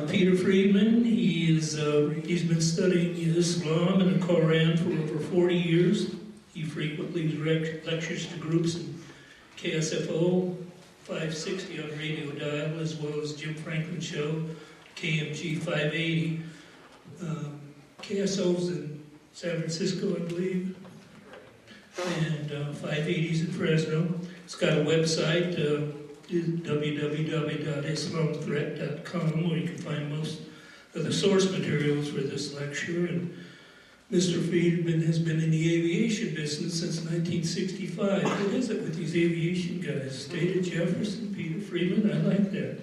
Peter Friedman. He's been studying Islam and the Quran for over 40 years. He frequently lectures to groups in KSFO 560 on radio dial, as well as Jim Franklin Show, KMG 580. KSO's in San Francisco, I believe, and 580's in Fresno. It's got a website, www.islamthreat.com, where you can find most of the source materials for this lecture. And Mr. Friedman has been in the aviation business since 1965. What is it with these aviation guys? State of Jefferson, Peter Friedman, I like that.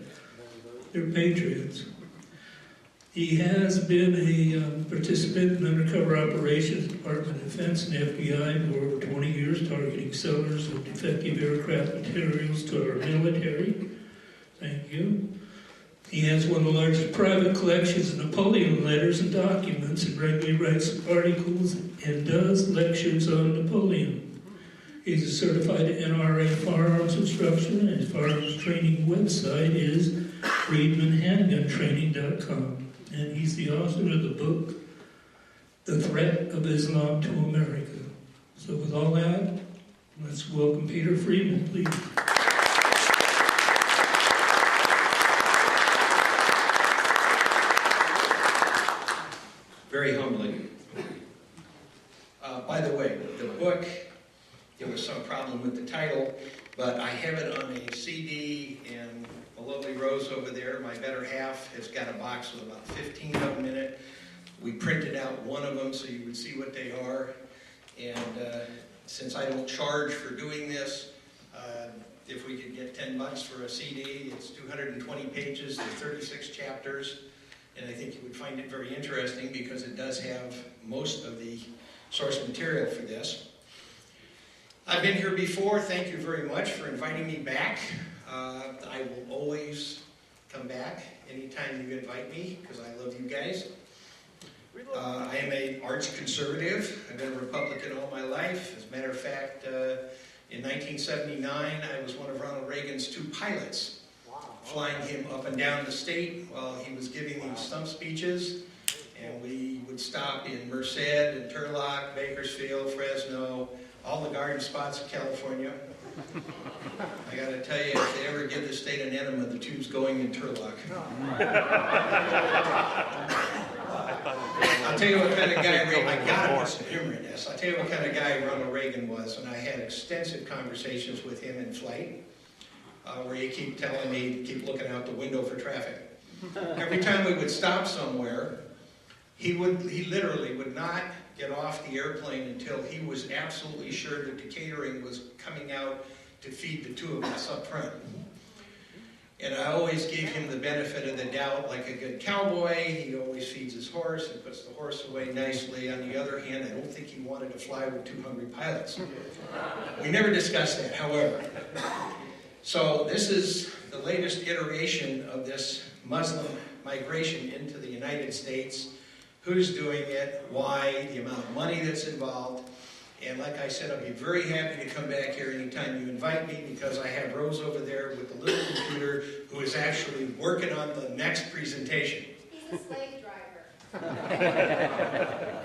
They're patriots. He has been a participant in undercover operations, Department of Defense and FBI for over 20 years, targeting sellers of defective aircraft materials to our military. Thank you. He has one of the largest private collections of Napoleon letters and documents, and regularly writes articles and does lectures on Napoleon. He's a certified NRA firearms instructor, and his firearms training website is FriedmanHandgunTraining.com. And he's the author of the book, The Threat of Islam to America. So with all that, let's welcome Peter Friedman, please. Very humbling. By the way, the book, there was some problem with the title, but I have it on a CD, and the lovely Rose over there, my better half, has got a box with about 15 of them in it. We printed out one of them so you would see what they are. And since I don't charge for doing this, if we could get $10 for a CD, it's 220 pages, there's 36 chapters. And I think you would find it very interesting because it does have most of the source material for this. I've been here before. Thank you very much for inviting me back. I will always come back anytime you invite me because I love you guys. I am an arch conservative. I've been a Republican all my life. As a matter of fact, in 1979, I was one of Ronald Reagan's 2 pilots, flying him up and down the state while he was giving these stump speeches. And we would stop in Merced and Turlock, Bakersfield, Fresno, all the garden spots of California. I got to tell you, if they ever give the state an enema, the tube's going in Turlock. I'll tell you what kind of guy I'll tell you what kind of guy Ronald Reagan was, and I had extensive conversations with him in flight, where he keep telling me to keep looking out the window for traffic. Every time we would stop somewhere, he literally would not get off the airplane until he was absolutely sure that the catering was coming out to feed the 2 of us up front. And I always gave him the benefit of the doubt, like a good cowboy. He always feeds his horse and puts the horse away nicely. On the other hand, I don't think he wanted to fly with 2 hungry pilots. We never discussed that, however. So this is the latest iteration of this Muslim migration into the United States. Who's doing it, why, the amount of money that's involved. And like I said, I'll be very happy to come back here anytime you invite me because I have Rose over there with the little computer who is actually working on the next presentation. He's a slave driver.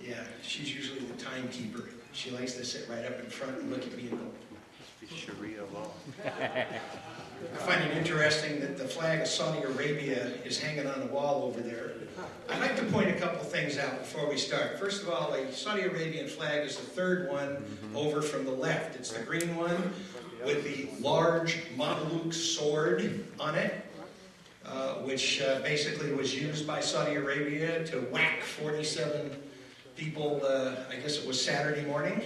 Yeah, she's usually the timekeeper. She likes to sit right up in front and look at me and go, Sharia law. I find it interesting that the flag of Saudi Arabia is hanging on the wall over there. I'd like to point a couple things out before we start. First of all, the Saudi Arabian flag is the 3rd one over from the left. It's the green one with the large Mamluk sword on it, which basically was used by Saudi Arabia to whack 47 people, I guess it was Saturday morning.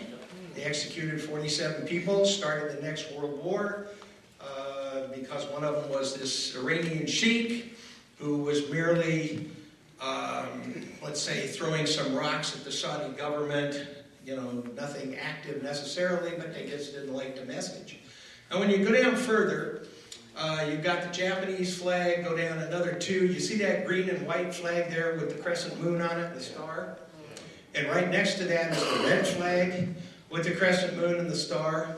They executed 47 people, started the next World War, because one of them was this Iranian sheikh who was merely, let's say, throwing some rocks at the Saudi government, you know, nothing active necessarily, but they just didn't like the message. And when you go down further, you've got the Japanese flag, go down another 2. You see that green and white flag there with the crescent moon on it, the star? And right next to that is the red flag with the crescent moon and the star.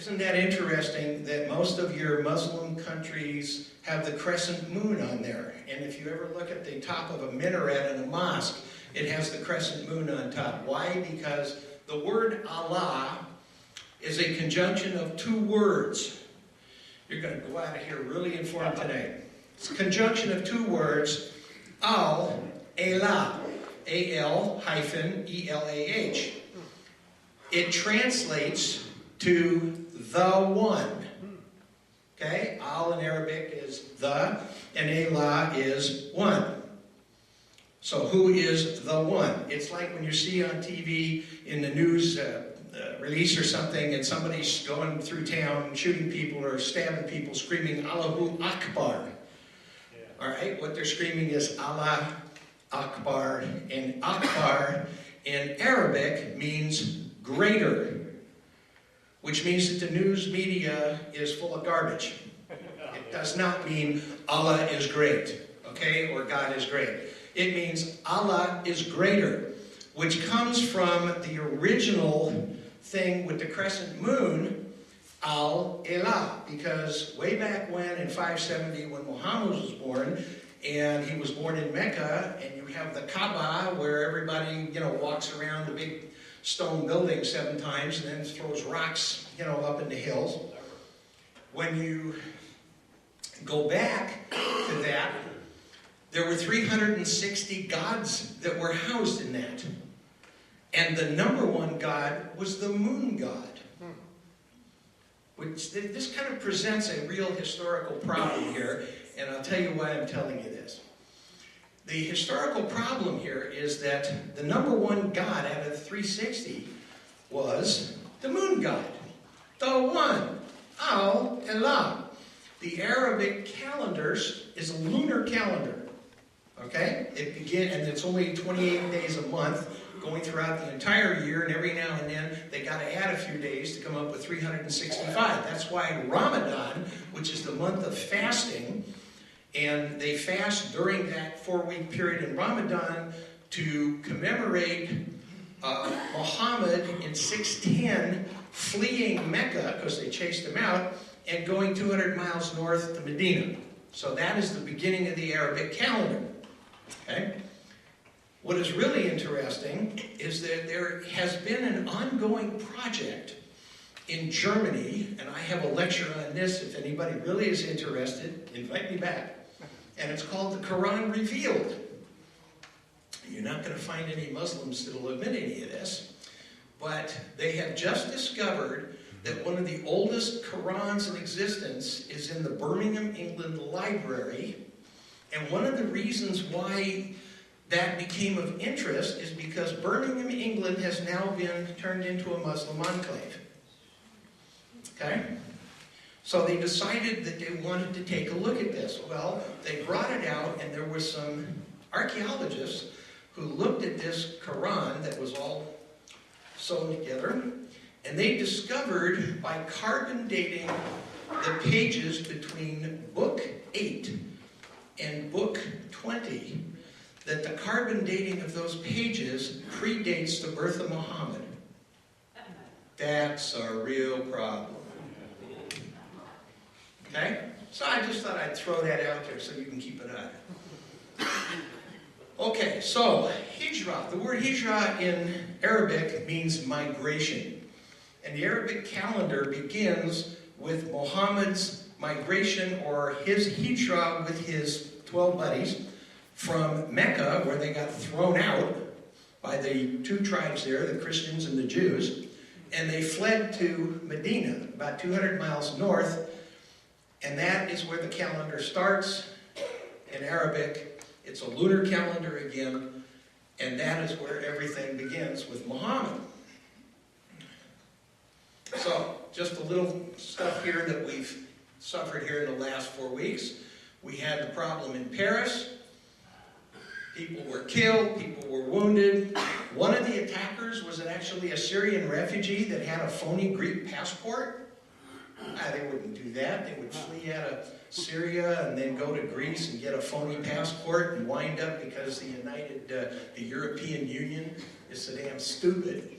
Isn't that interesting that most of your Muslim countries have the crescent moon on there? And if you ever look at the top of a minaret in a mosque, it has the crescent moon on top. Why? Because the word Allah is a conjunction of two words. You're going to go out of here really informed today. It's a conjunction of two words, Al-Elah, A-L-E-L-A-H. It translates to the one. Okay? Al in Arabic is the, and Elah is one. So who is the one? It's like when you see on TV in the news release or something, and somebody's going through town shooting people or stabbing people, screaming Allahu Akbar. All right? What they're screaming is Allah Akbar. And Akbar in Arabic means greater, which means that the news media is full of garbage. It does not mean Allah is great, okay, or God is great. It means Allah is greater, which comes from the original thing with the crescent moon, Al-Elah, because way back when, in 570, when Muhammad was born, and he was born in Mecca, and you have the Kaaba, where everybody, walks around the big stone building 7 times and then throws rocks, up in the hills. When you go back to that, there were 360 gods that were housed in that. And the number one god was the moon god. Which, this kind of presents a real historical problem here, and I'll tell you why I'm telling you this. The historical problem here is that the number one god out of the 360 was the moon god. The one. Al-Elah. The Arabic calendar is a lunar calendar. Okay? And it's only 28 days a month, going throughout the entire year, and every now and then they got to add a few days to come up with 365. That's why Ramadan, which is the month of fasting, and they fast during that 4-week period in Ramadan to commemorate Muhammad in 610 fleeing Mecca, because they chased him out, and going 200 miles north to Medina. So that is the beginning of the Arabic calendar. Okay? What is really interesting is that there has been an ongoing project in Germany, and I have a lecture on this. If anybody really is interested, invite me back. And it's called the Quran Revealed. You're not going to find any Muslims that will admit any of this, but they have just discovered that one of the oldest Qurans in existence is in the Birmingham, England library. And one of the reasons why that became of interest is because Birmingham, England has now been turned into a Muslim enclave. Okay? So they decided that they wanted to take a look at this. Well, they brought it out, and there were some archaeologists who looked at this Quran that was all sewn together, and they discovered by carbon dating the pages between Book 8 and Book 20 that the carbon dating of those pages predates the birth of Muhammad. That's a real problem. Okay? So I just thought I'd throw that out there so you can keep it on. Okay, so hijrah. The word hijrah in Arabic means migration. And the Arabic calendar begins with Muhammad's migration, or his hijrah with his 12 buddies, from Mecca, where they got thrown out by the 2 tribes there, the Christians and the Jews, and they fled to Medina, about 200 miles north, and that is where the calendar starts. In Arabic, it's a lunar calendar again, and that is where everything begins with Muhammad. So, just a little stuff here that we've suffered here in the last 4 weeks. We had the problem in Paris. People were killed, people were wounded. One of the attackers was actually a Syrian refugee that had a phony Greek passport. They wouldn't do that. They would flee out of Syria and then go to Greece and get a phony passport and wind up, because the European Union is so damn stupid,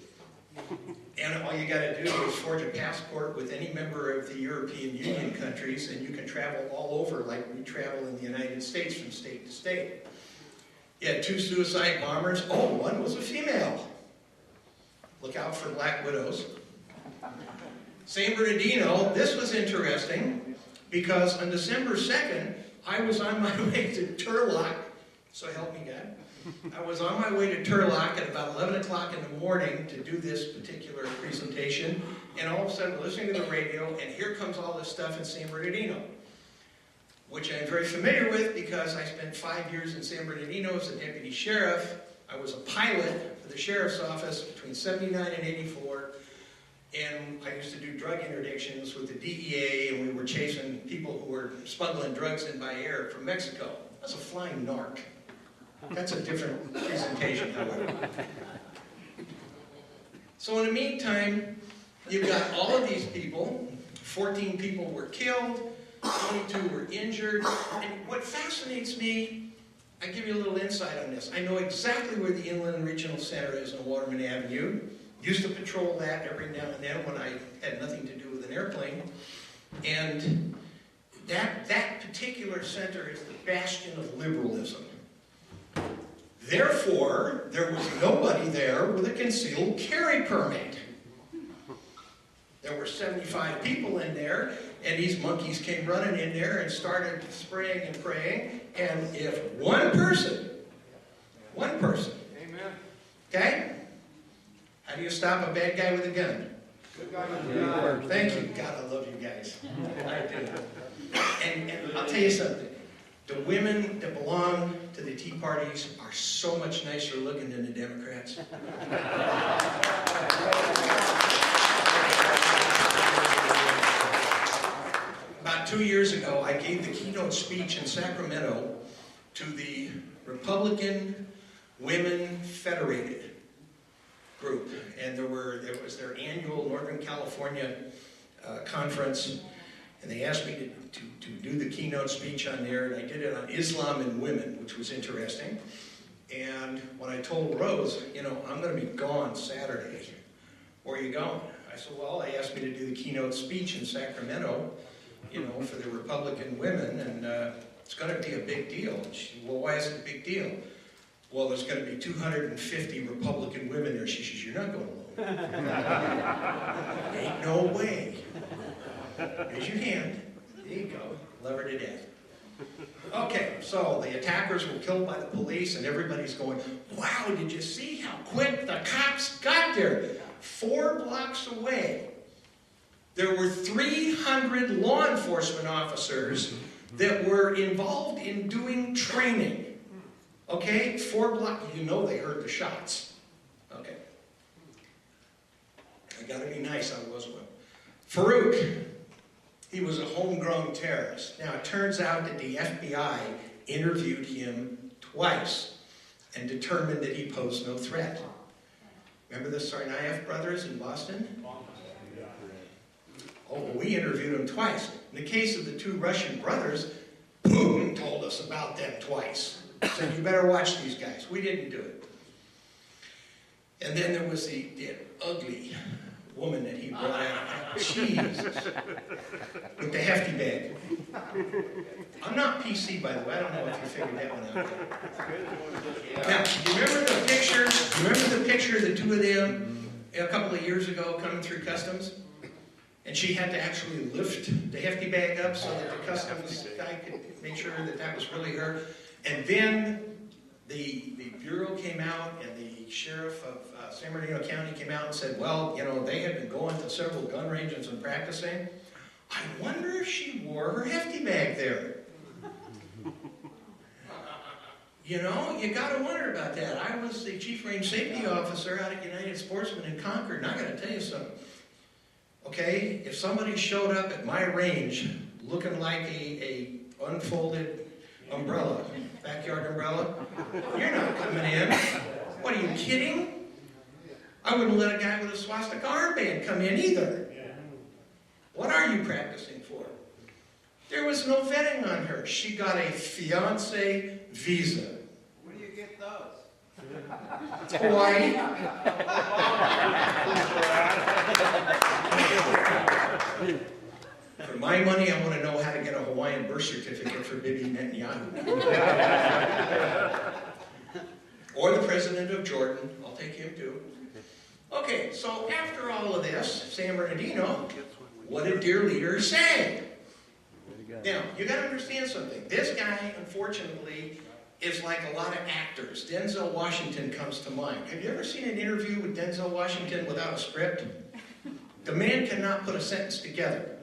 And all you got to do is forge a passport with any member of the European Union countries, and you can travel all over like we travel in the United States from state to state. You had 2 suicide bombers. Oh, one was a female. Look out for black widows. San Bernardino, this was interesting, because on December 2nd, I was on my way to Turlock, so help me God. I was on my way to Turlock at about 11 o'clock in the morning to do this particular presentation, and all of a sudden listening to the radio, and here comes all this stuff in San Bernardino, which I'm very familiar with because I spent 5 years in San Bernardino as a deputy sheriff. I was a pilot for the sheriff's office between 79 and 84, and I used to do drug interdictions with the DEA, and we were chasing people who were smuggling drugs in by air from Mexico. I was a flying narc. That's a different presentation, however. So in the meantime, you've got all of these people. 14 people were killed, 22 were injured. And what fascinates me, I give you a little insight on this. I know exactly where the Inland Regional Center is on Waterman Avenue. Used to patrol that every now and then when I had nothing to do with an airplane. And that particular center is the bastion of liberalism. Therefore, there was nobody there with a concealed carry permit. There were 75 people in there, and these monkeys came running in there and started spraying and praying. And if one person, Amen. okay? How do you stop a bad guy with a gun? Good God. Thank you. God, I love you guys. I do. And I'll tell you something. The women that belong to the Tea Parties are so much nicer looking than the Democrats. About 2 years ago, I gave the keynote speech in Sacramento to the Republican Women Federated group. And there was their annual Northern California conference. And they asked me to do the keynote speech on there, and I did it on Islam and women, which was interesting. And when I told Rose, you know, I'm going to be gone Saturday. Where are you going? I said, well, they asked me to do the keynote speech in Sacramento, you know, for the Republican women, and it's going to be a big deal. And she said, well, why is it a big deal? Well, there's going to be 250 Republican women there. She says, you're not going alone. Ain't no way. Raise your hand. There you go. Love her to death. Okay, so the attackers were killed by the police, and everybody's going, wow, did you see how quick the cops got there? 4 blocks away, there were 300 law enforcement officers that were involved in doing training. Okay, 4 blocks, you know they heard the shots. Okay. I gotta be nice, I was one. Farouk. He was a homegrown terrorist. Now, it turns out that the FBI interviewed him twice and determined that he posed no threat. Remember the Tsarnaev brothers in Boston? Oh, well, we interviewed him twice. In the case of the 2 Russian brothers, Putin told us about them twice. Said, you better watch these guys. We didn't do it. And then there was the ugly woman that he brought out. Jesus. With the hefty bag. I'm not PC, by the way. I don't know if you figured that one out. Now, do you remember the picture? Remember the picture of the 2 of them a couple of years ago coming through customs? And she had to actually lift the hefty bag up so that the customs guy could make sure that that was really her. And then the bureau came out, and the sheriff of San Bernardino County came out and said, well, you know, they had been going to several gun ranges and practicing. I wonder if she wore her hefty bag there. You know, you got to wonder about that. I was the chief range safety officer out at United Sportsman in Concord, and I got to tell you something. Okay, if somebody showed up at my range looking like a unfolded umbrella, backyard umbrella, you're not coming in. What, are you kidding? I wouldn't let a guy with a swastika armband come in either. What are you practicing for? There was no vetting on her. She got a fiance visa. Where do you get those? Hawaii. For my money, I want to know how to get a Hawaiian birth certificate for Bibi Netanyahu. Or the president of Jordan. I'll take him too. Okay, so after all of this, San Bernardino, what did dear leader say? Now, you got to understand something. This guy, unfortunately, is like a lot of actors. Denzel Washington comes to mind. Have you ever seen an interview with Denzel Washington without a script? The man cannot put a sentence together.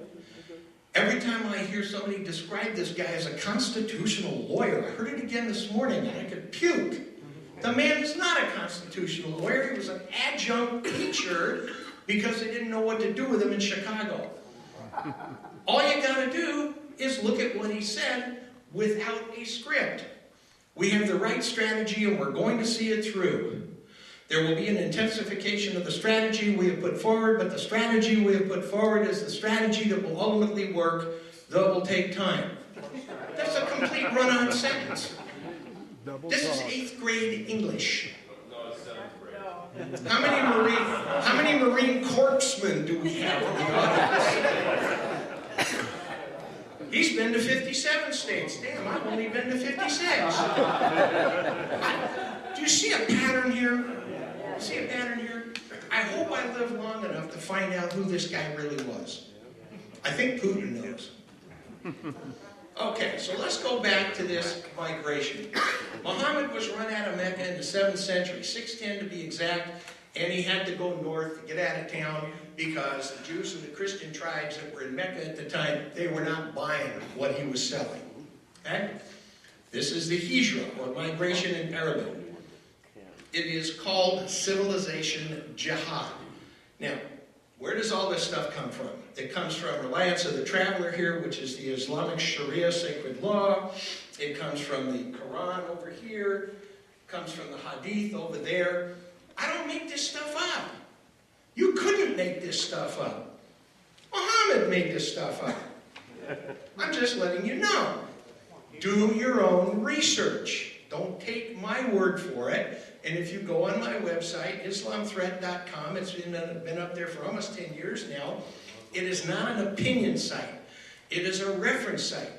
Every time I hear somebody describe this guy as a constitutional lawyer, I heard it again this morning and I could puke. The man is not a constitutional lawyer. He was an adjunct teacher because they didn't know what to do with him in Chicago. All you got to do is look at what he said without a script. We have the right strategy and we're going to see it through. There will be an intensification of the strategy we have put forward, but the strategy we have put forward is the strategy that will ultimately work, though it will take time. That's a complete run-on sentence. This is 8th grade English. How many Marine corpsmen do we have in the audience? He's been to 57 states. Damn, I've only been to 56. Do you see a pattern here? See a pattern here? I hope I live long enough to find out who this guy really was. I think Putin knows. Okay, so let's go back to this migration. Muhammad was run out of Mecca in the 7th century, 610 to be exact, and he had to go north to get out of town because the Jews and the Christian tribes that were in Mecca at the time, they were not buying what he was selling. Okay? This is the hijra, or migration in Arabic. It is called civilization jihad. Now, where does all this stuff come from? It comes from reliance of the traveler here, which is the Islamic Sharia sacred law. It comes from the Quran over here. It comes from the Hadith over there. I don't make this stuff up. You couldn't make this stuff up. Muhammad made this stuff up. I'm just letting you know. Do your own research. Don't take my word for it. And if you go on my website, islamthreat.com, it's been up there for almost 10 years now. It is not an opinion site. It is a reference site.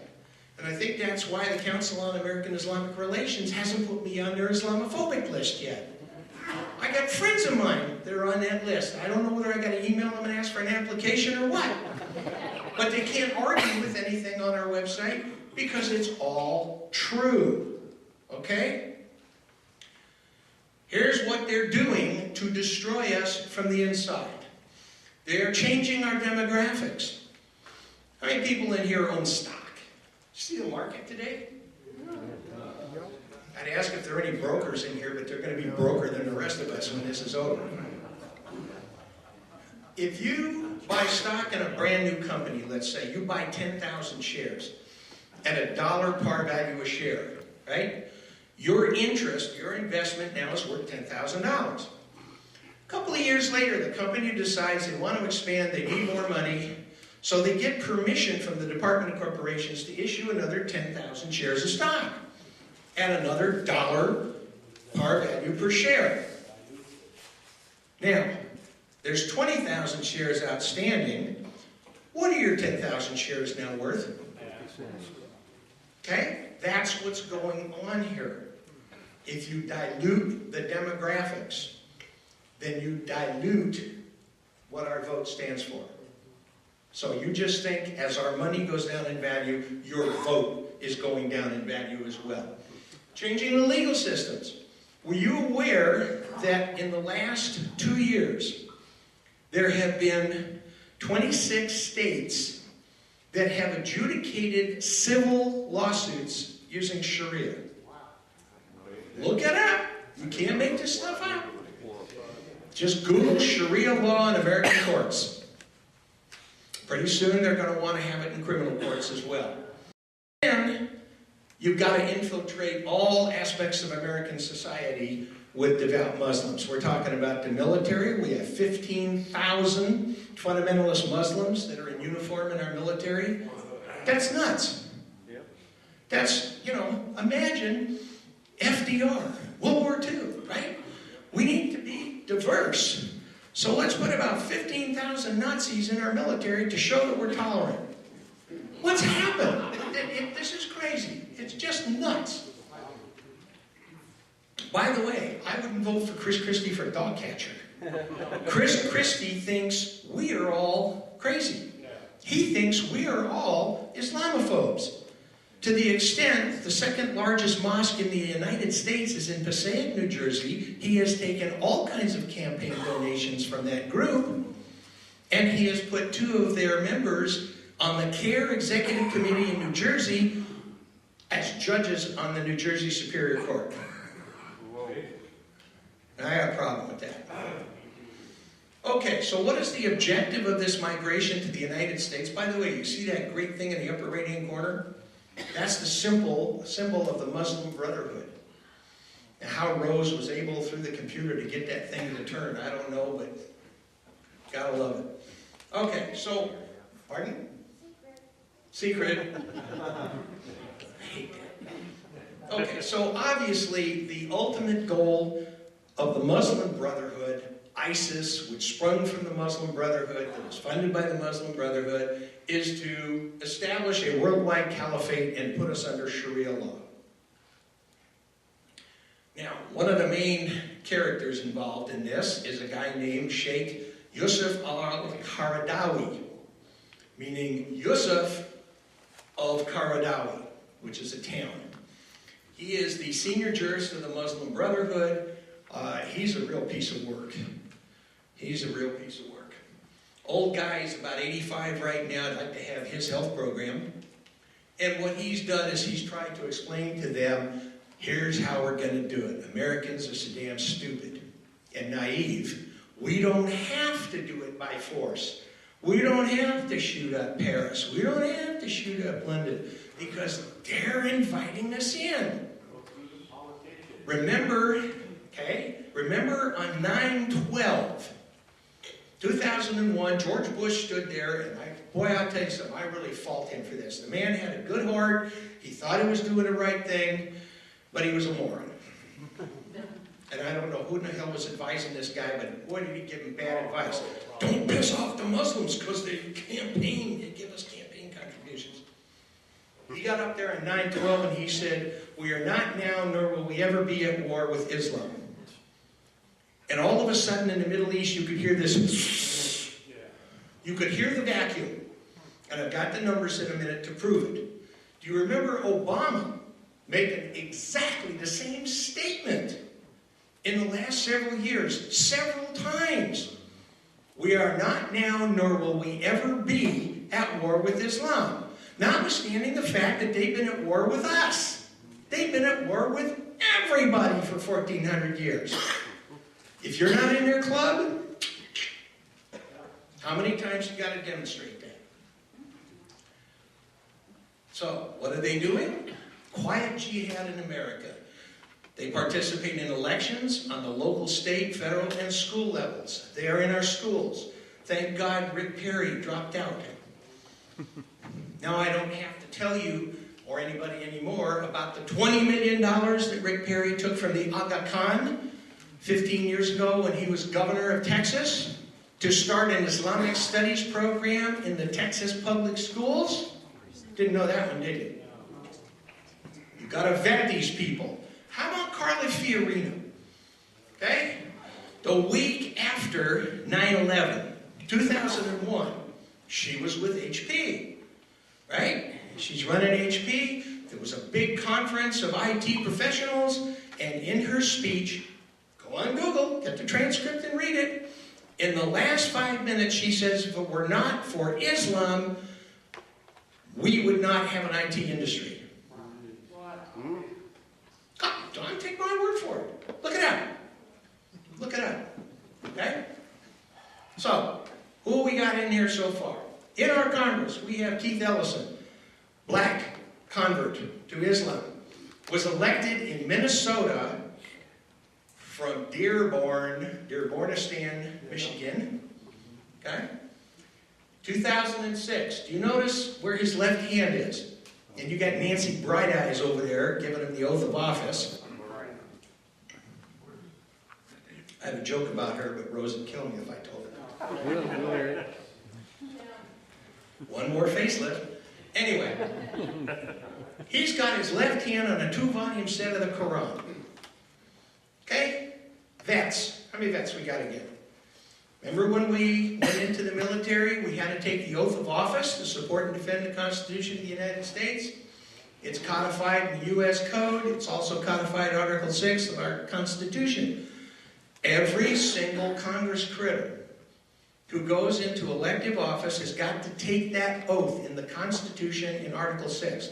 And I think that's why the Council on American Islamic Relations hasn't put me on their Islamophobic list yet. I got friends of mine that are on that list. I don't know whether I got to email them and ask for an application or what. But they can't argue with anything on our website because it's all true. Okay? Here's what they're doing to destroy us from the inside. They're changing our demographics. How many people in here own stock? See the market today? I'd ask if there are any brokers in here, but they're going to be broker than the rest of us when this is over. If you buy stock in a brand new company, let's say you buy 10,000 shares at $1 par value a share, right? Your interest, your investment now is worth $10,000. A couple of years later, the company decides they want to expand, they need more money, so they get permission from the Department of Corporations to issue another 10,000 shares of stock at another $1 par value per share. Now, there's 20,000 shares outstanding. What are your 10,000 shares now worth? Okay? That's what's going on here. If you dilute the demographics, then you dilute what our vote stands for. So you just think as our money goes down in value, your vote is going down in value as well. Changing the legal systems. Were you aware that in the last 2 years, there have been 26 states that have adjudicated civil lawsuits using Sharia? Look it up. You can't make this stuff up. Just Google Sharia law in American courts. Pretty soon they're going to want to have it in criminal courts as well. And you've got to infiltrate all aspects of American society with devout Muslims. We're talking about the military. We have 15,000 fundamentalist Muslims that are in uniform in our military. That's nuts. That's, imagine FDR, World War II, right? We need to be diverse. So let's put about 15,000 Nazis in our military to show that we're tolerant. What's happened? This is crazy. It's just nuts. By the way, I wouldn't vote for Chris Christie for dog catcher. Chris Christie thinks we are all crazy. He thinks we are all Islamophobes. To the extent the second largest mosque in the United States is in Passaic, New Jersey, he has taken all kinds of campaign donations from that group, and he has put 2 of their members on the CARE Executive Committee in New Jersey as judges on the New Jersey Superior Court. And I got a problem with that. Okay, so what is the objective of this migration to the United States? By the way, you see that great thing in the upper right-hand corner? That's the symbol of the Muslim Brotherhood. And how Rose was able, through the computer, to get that thing to turn, I don't know, but gotta love it. Okay, so, pardon? Secret. I hate that. Okay, so obviously the ultimate goal of the Muslim Brotherhood, ISIS, which sprung from the Muslim Brotherhood, that was funded by the Muslim Brotherhood, is to establish a worldwide caliphate and put us under Sharia law. Now, one of the main characters involved in this is a guy named Sheikh Yusuf al-Qaradawi, meaning Yusuf of Qaradawi, which is a town. He is the senior jurist of the Muslim Brotherhood. He's a real piece of work. He's a real piece of work. Old guy is about 85 right now. I'd like to have his health program. And what he's done is he's tried to explain to them, here's how we're going to do it. Americans are so damn stupid and naive. We don't have to do it by force. We don't have to shoot up Paris. We don't have to shoot up London because they're inviting us in. Remember on 9/12, 2001, George Bush stood there, and I'll tell you something, I really fault him for this. The man had a good heart, he thought he was doing the right thing, but he was a moron. And I don't know who in the hell was advising this guy, but boy, did he give him bad advice. Don't piss off the Muslims because they give us campaign contributions. He got up there on 9/12 and he said, we are not now, nor will we ever be at war with Islam. And all of a sudden in the Middle East, you could hear this. You could hear the vacuum. And I've got the numbers in a minute to prove it. Do you remember Obama making exactly the same statement in the last several years, several times? We are not now, nor will we ever be at war with Islam. Notwithstanding the fact that they've been at war with us. They've been at war with everybody for 1,400 years. If you're not in their club, how many times you got to demonstrate that? So, what are they doing? Quiet jihad in America. They participate in elections on the local, state, federal, and school levels. They are in our schools. Thank God Rick Perry dropped out. Now I don't have to tell you, or anybody anymore, about the $20 million that Rick Perry took from the Aga Khan 15 years ago when he was governor of Texas to start an Islamic studies program in the Texas public schools. Didn't know that one, did you? You've got to vet these people. How about Carla Fiorina? Okay? The week after 9/11, 2001, she was with HP, right? She's running HP. There was a big conference of IT professionals, and in her speech, go on Google, get the transcript and read it. In the last 5 minutes, she says, if it were not for Islam, we would not have an IT industry. Don't take my word for it. Look it up. Look it up. Okay? So, who we got in here so far? In our Congress, we have Keith Ellison, black convert to Islam, was elected in Minnesota from Dearbornistan, Michigan. Okay? 2006. Do you notice where his left hand is? And you got Nancy Bright Eyes over there giving him the oath of office. I have a joke about her, but Rose would kill me if I told her. One more facelift. Anyway, he's got his left hand on a 2-volume set of the Quran. Okay? Vets. How many vets we got again? Remember when we went into the military, we had to take the oath of office to support and defend the Constitution of the United States? It's codified in the U.S. Code. It's also codified in Article 6 of our Constitution. Every single Congress critter who goes into elective office has got to take that oath in the Constitution in Article 6.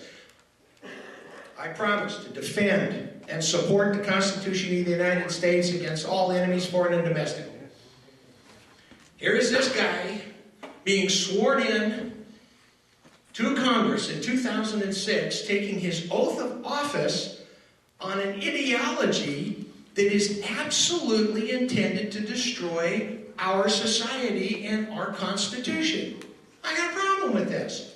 I promise to defend and support the Constitution of the United States against all enemies, foreign and domestic. Here is this guy being sworn in to Congress in 2006, taking his oath of office on an ideology that is absolutely intended to destroy our society and our Constitution. I got a problem with this.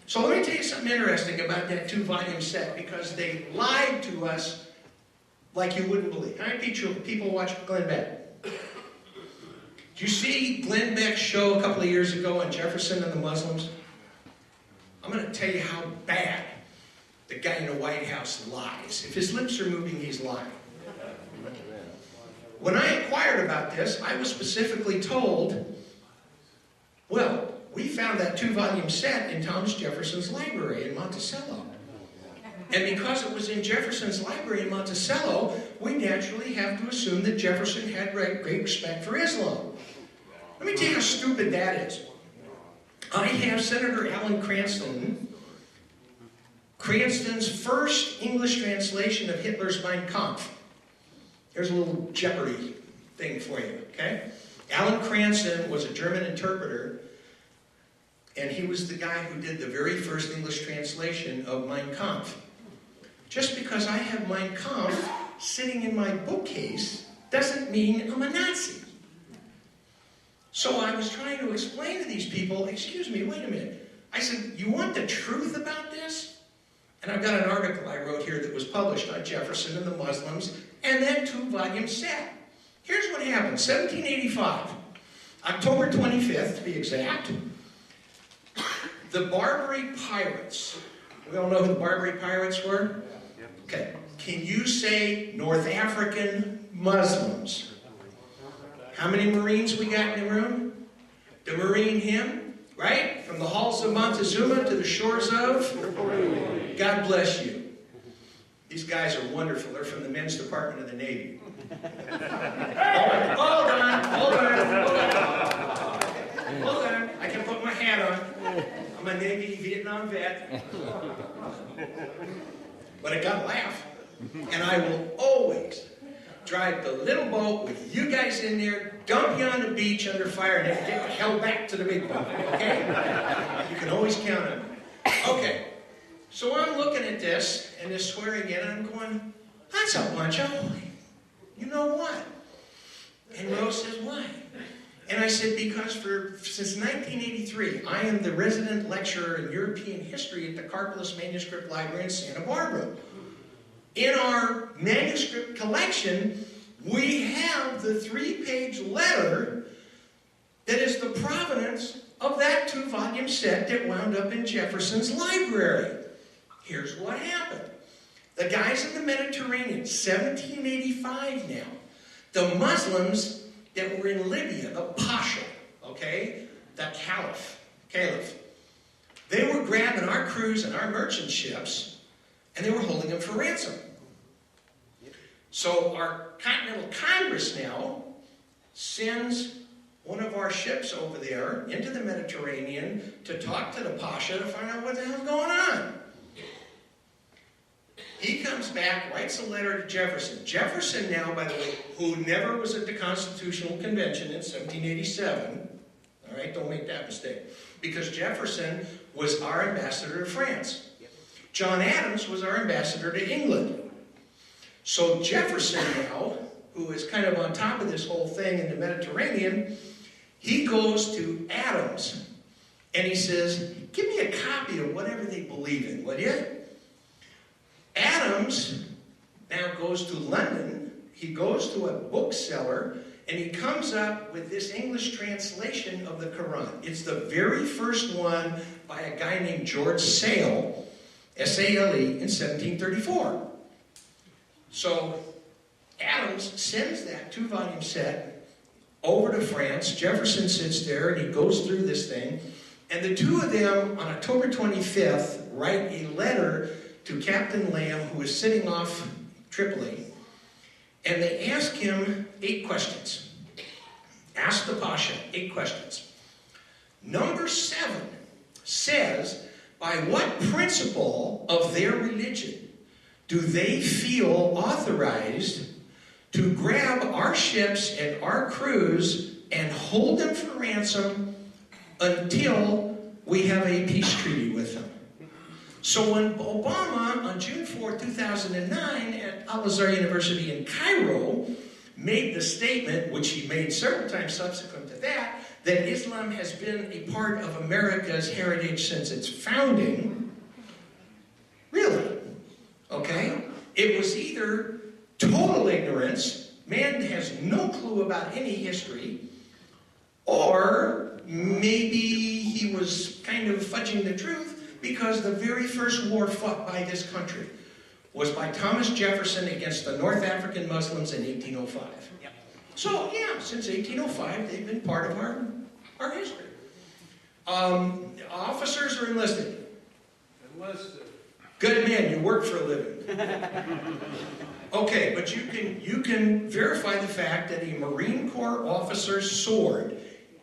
So let me tell you something interesting about that 2-volume set, because they lied to us like you wouldn't believe. How many people watch Glenn Beck? Did you see Glenn Beck's show a couple of years ago on Jefferson and the Muslims? I'm going to tell you how bad the guy in the White House lies. If his lips are moving, he's lying. When I inquired about this, I was specifically told, well, we found that 2-volume set in Thomas Jefferson's library in Monticello. And because it was in Jefferson's library in Monticello, we naturally have to assume that Jefferson had great respect for Islam. Let me tell you how stupid that is. I have Senator Alan Cranston's first English translation of Hitler's Mein Kampf. Here's a little Jeopardy thing for you, okay? Alan Cranston was a German interpreter, and he was the guy who did the very first English translation of Mein Kampf. Just because I have Mein Kampf sitting in my bookcase doesn't mean I'm a Nazi. So I was trying to explain to these people, excuse me, wait a minute. I said, you want the truth about this? And I've got an article I wrote here that was published on Jefferson and the Muslims, and that 2-volume set. Here's what happened. 1785, October 25th to be exact, the Barbary Pirates. We all know who the Barbary Pirates were? Okay. Can you say North African Muslims? How many Marines we got in the room? The Marine hymn, right? From the halls of Montezuma to the shores of? God bless you. These guys are wonderful. They're from the men's department of the Navy. Hold on. I can put my hat on. I'm a Navy Vietnam vet. But I got to laugh. And I will always drive the little boat with you guys in there, dump you on the beach under fire, and then get the hell back to the big boat. Okay? You can always count on me. Okay. So I'm looking at this, and this swearing in, and I'm going, that's a bunch of, you know what? And Rose says, why? And I said, because since 1983, I am the resident lecturer in European history at the Karplus Manuscript Library in Santa Barbara. In our manuscript collection, we have the 3-page letter that is the provenance of that 2-volume set that wound up in Jefferson's library. Here's what happened. The guys in the Mediterranean, 1785 now, the Muslims that were in Libya, the Pasha, okay, the Caliph, they were grabbing our crews and our merchant ships, and they were holding them for ransom. So our Continental Congress now sends one of our ships over there into the Mediterranean to talk to the Pasha to find out what the hell's going on. He comes back, writes a letter to Jefferson. Jefferson now, by the way, who never was at the Constitutional Convention in 1787, all right, don't make that mistake, because Jefferson was our ambassador to France. John Adams was our ambassador to England. So Jefferson now, who is kind of on top of this whole thing in the Mediterranean, he goes to Adams and he says, give me a copy of whatever they believe in, will you? Adams now goes to London, he goes to a bookseller and he comes up with this English translation of the Quran. It's the very first one by a guy named George Sale, S-A-L-E, in 1734. So Adams sends that 2-volume set over to France. Jefferson sits there and he goes through this thing. And the two of them, on October 25th, write a letter to Captain Lamb, who is sitting off Tripoli. And they ask him 8 questions. Ask the Pasha 8 questions. Number 7 says, by what principle of their religion do they feel authorized to grab our ships and our crews and hold them for ransom until we have a peace treaty with them? So when Obama, on June 4, 2009, at Al-Azhar University in Cairo, made the statement, which he made several times subsequent to that, that Islam has been a part of America's heritage since its founding, really, okay? It was either total ignorance, man has no clue about any history, or maybe he was kind of fudging the truth, because the very first war fought by this country was by Thomas Jefferson against the North African Muslims in 1805. Yep. So, yeah, since 1805, they've been part of our history. Officers are enlisted. Enlisted. Good man, you work for a living. Okay, but you can verify the fact that a Marine Corps officer's sword,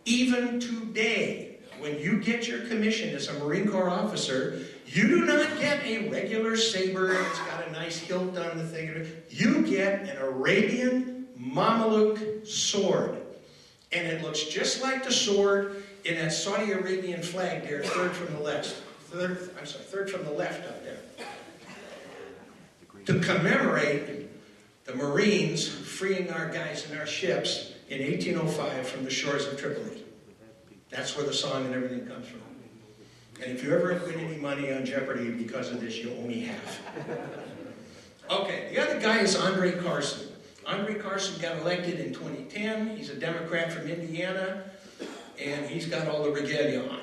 even today, when you get your commission as a Marine Corps officer, you do not get a regular saber that's got a nice hilt on the thing. You get an Arabian Mameluke sword. And it looks just like the sword in that Saudi Arabian flag there, third from the left. Third from the left up there. To commemorate the Marines freeing our guys and our ships in 1805 from the shores of Tripoli. That's where the song and everything comes from. And if you ever win any money on Jeopardy because of this, you owe me half. Okay, the other guy is Andre Carson. Andre Carson got elected in 2010. He's a Democrat from Indiana, and he's got all the regalia on.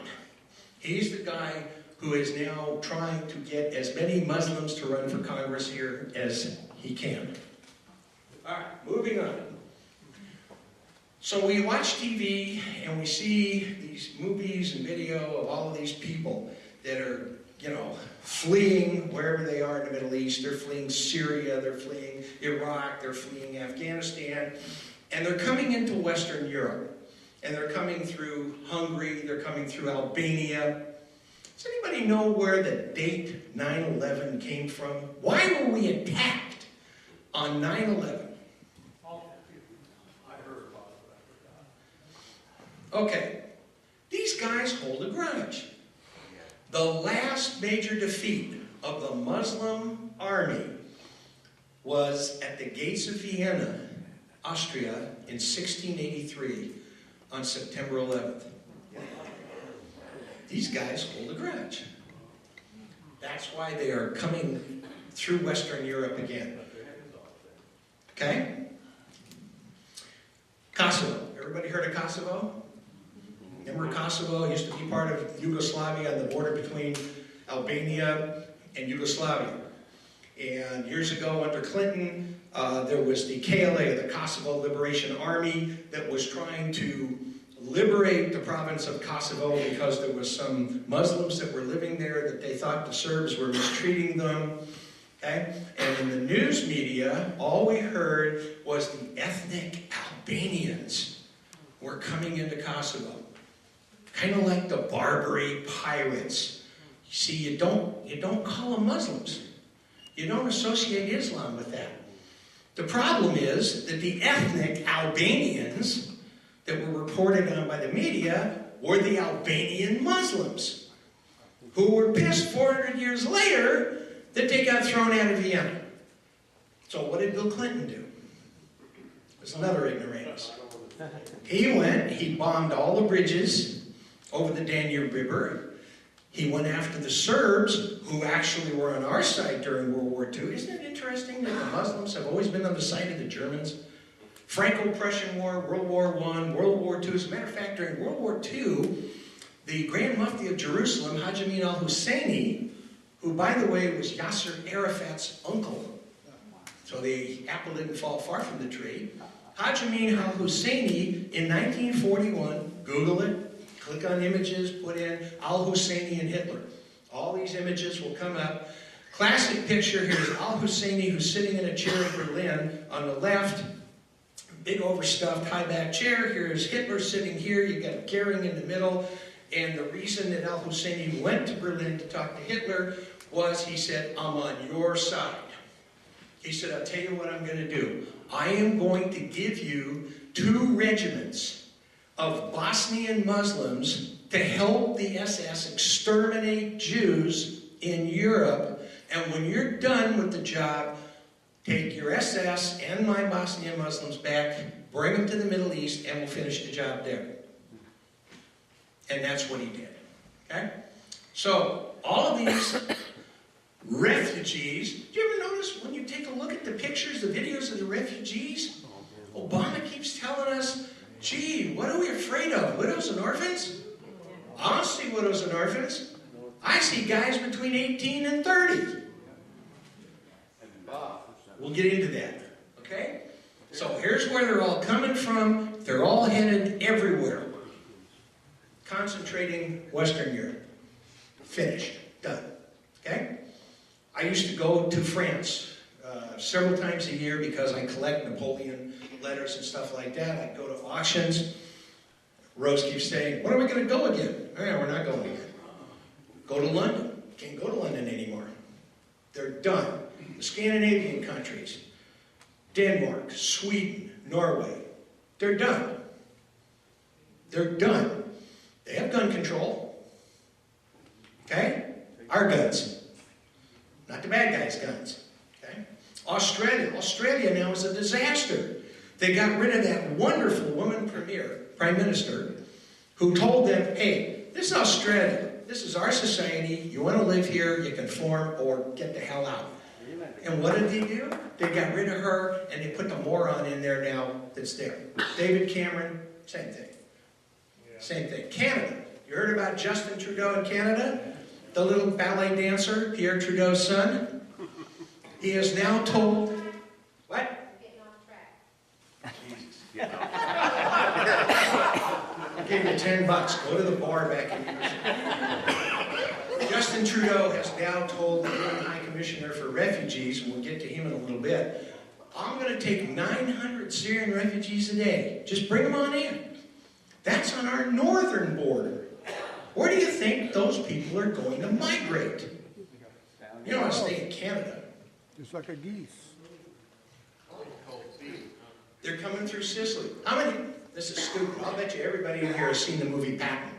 He's the guy who is now trying to get as many Muslims to run for Congress here as he can. All right, moving on. So we watch TV and we see these movies and video of all of these people that are, fleeing wherever they are in the Middle East. They're fleeing Syria, they're fleeing Iraq, they're fleeing Afghanistan, and they're coming into Western Europe. And they're coming through Hungary, they're coming through Albania. Does anybody know where the date 9/11 came from? Why were we attacked on 9/11? Okay, these guys hold a grudge. The last major defeat of the Muslim army was at the gates of Vienna, Austria, in 1683 on September 11th. These guys hold a grudge. That's why they are coming through Western Europe again. Okay? Kosovo. Everybody heard of Kosovo? Remember Kosovo used to be part of Yugoslavia on the border between Albania and Yugoslavia. And years ago under Clinton, there was the KLA, the Kosovo Liberation Army, that was trying to liberate the province of Kosovo because there was some Muslims that were living there that they thought the Serbs were mistreating them. Okay? And in the news media, all we heard was the ethnic Albanians were coming into Kosovo. Kind of like the Barbary pirates. You see, you don't call them Muslims. You don't associate Islam with that. The problem is that the ethnic Albanians that were reported on by the media were the Albanian Muslims, who were pissed 400 years later that they got thrown out of Vienna. So what did Bill Clinton do? There's another ignoramus. He bombed all the bridges over the Danube River. He went after the Serbs, who actually were on our side during World War II. Isn't it interesting that the Muslims have always been on the side of the Germans? Franco-Prussian War, World War I, World War II. As a matter of fact, during World War II, the Grand Mufti of Jerusalem, Haj Amin al-Husseini, who, by the way, was Yasser Arafat's uncle, so the apple didn't fall far from the tree. Haj Amin al-Husseini, in 1941, Google it, click on images, put in al-Husseini and Hitler. All these images will come up. Classic picture, here's al-Husseini, who's sitting in a chair in Berlin. On the left, big overstuffed high-back chair. Here's Hitler sitting here. You've got Goering in the middle. And the reason that al-Husseini went to Berlin to talk to Hitler was he said, I'm on your side. He said, I'll tell you what I'm going to do. I am going to give you 2 regiments of Bosnian Muslims to help the SS exterminate Jews in Europe. And when you're done with the job, take your SS and my Bosnian Muslims back, bring them to the Middle East, and we'll finish the job there. And that's what he did. Okay? So, all of these refugees, do you ever notice when you take a look at the pictures, the videos of the refugees? Obama keeps telling us, gee, what are we afraid of? Widows and orphans? I don't see widows and orphans. I see guys between 18 and 30. We'll get into that. Okay? So here's where they're all coming from. They're all headed everywhere. Concentrating Western Europe. Finished. Done. Okay? I used to go to France several times a year because I collect Napoleon letters and stuff like that. I'd go to auctions. Rose keeps saying, when are we going to go again? Oh, yeah, we're not going again. Go to London. Can't go to London anymore. They're done. The Scandinavian countries, Denmark, Sweden, Norway, they're done. They're done. They have gun control. Okay? Our guns. Not the bad guys' guns. Okay? Australia now is a disaster. They got rid of that wonderful woman prime minister who told them, hey, this is Australia. This is our society. You want to live here, you conform, or get the hell out. And what did they do? They got rid of her, and they put the moron in there now that's there. David Cameron, same thing. Same thing. Canada. You heard about Justin Trudeau in Canada? The little ballet dancer, Pierre Trudeau's son? He is now told... What? We're getting off track. Jesus. I gave you $10. Go to the bar back in here. Justin Trudeau has now told the UN High Commissioner for Refugees, and we'll get to him in a little bit, I'm going to take 900 Syrian refugees a day. Just bring them on in. That's on our northern border. Where do you think those people are going to migrate? You don't want to stay in Canada. Just like a geese. They're coming through Sicily. How many? This is stupid. I'll bet you everybody in here has seen the movie Patton.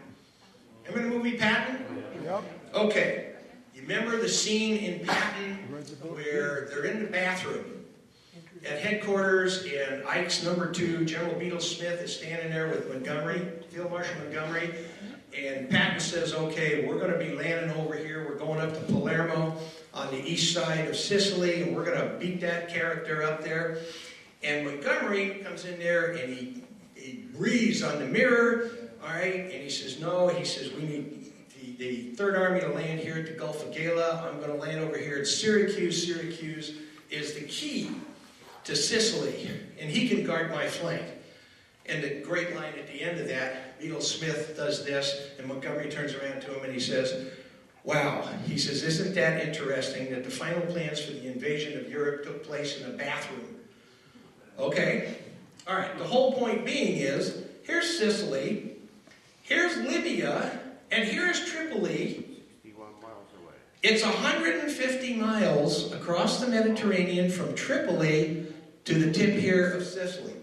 Remember the movie Patton? Yep. Okay. You remember the scene in Patton where they're in the bathroom at headquarters, and Ike's #2, General Beadle Smith, is standing there with Montgomery, Field Marshal Montgomery, and Patton says, okay, we're going to be landing over here. We're going up to Palermo on the east side of Sicily, and we're going to beat that character up there. And Montgomery comes in there, and he breathes on the mirror, all right, and he says, no, he says, we need the Third Army to land here at the Gulf of Gala. I'm going to land over here at Syracuse. Syracuse is the key to Sicily, and he can guard my flank. And the great line at the end of that, Beadle Smith does this, and Montgomery turns around to him and he says, wow, he says, isn't that interesting that the final plans for the invasion of Europe took place in a bathroom? Okay, all right, the whole point being is, here's Sicily, here's Libya, and here's Tripoli. 61 miles away. It's 150 miles across the Mediterranean from Tripoli to the tip here of Sicily.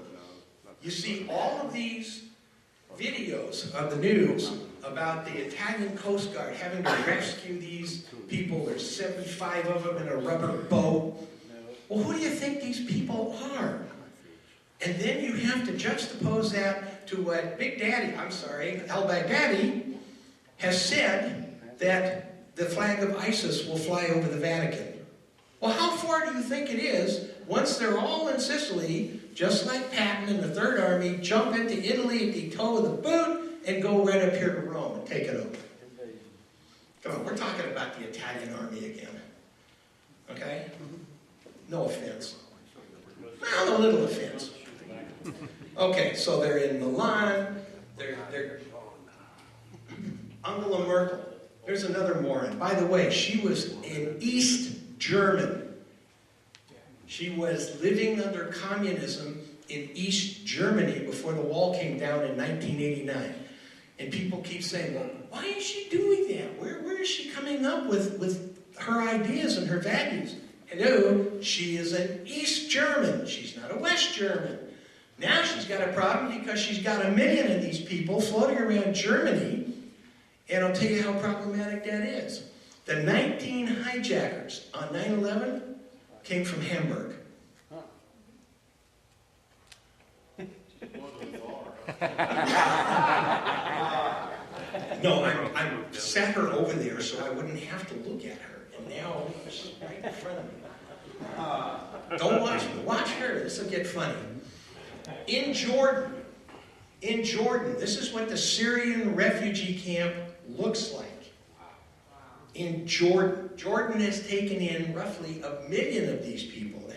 You see all of these videos of the news about the Italian Coast Guard having to rescue these people. There's 75 of them in a rubber boat. Well, who do you think these people are? And then you have to juxtapose that to what Big Daddy, al-Baghdadi, has said that the flag of ISIS will fly over the Vatican. Well, how far do you think it is once they're all in Sicily, just like Patton and the Third Army, jump into Italy at the toe of the boot and go right up here to Rome and take it over? Come on, we're talking about the Italian army again. Okay? No offense. Well, a little offense. Okay, so they're in Milan. They're Angela Merkel. There's another moron. By the way, she was an East German. She was living under communism in East Germany before the wall came down in 1989. And people keep saying, well, why is she doing that? Where is she coming up with her ideas and her values? Hello, she is an East German. She's not a West German. Now she's got a problem because she's got 1 million of these people floating around Germany. And I'll tell you how problematic that is. The 19 hijackers on 9/11 came from Hamburg. No, I sat her over there so I wouldn't have to look at her. And now she's right in front of me. Don't watch me. Watch her. This will get funny. In Jordan, this is what the Syrian refugee camp looks like. In Jordan has taken in roughly 1 million of these people now.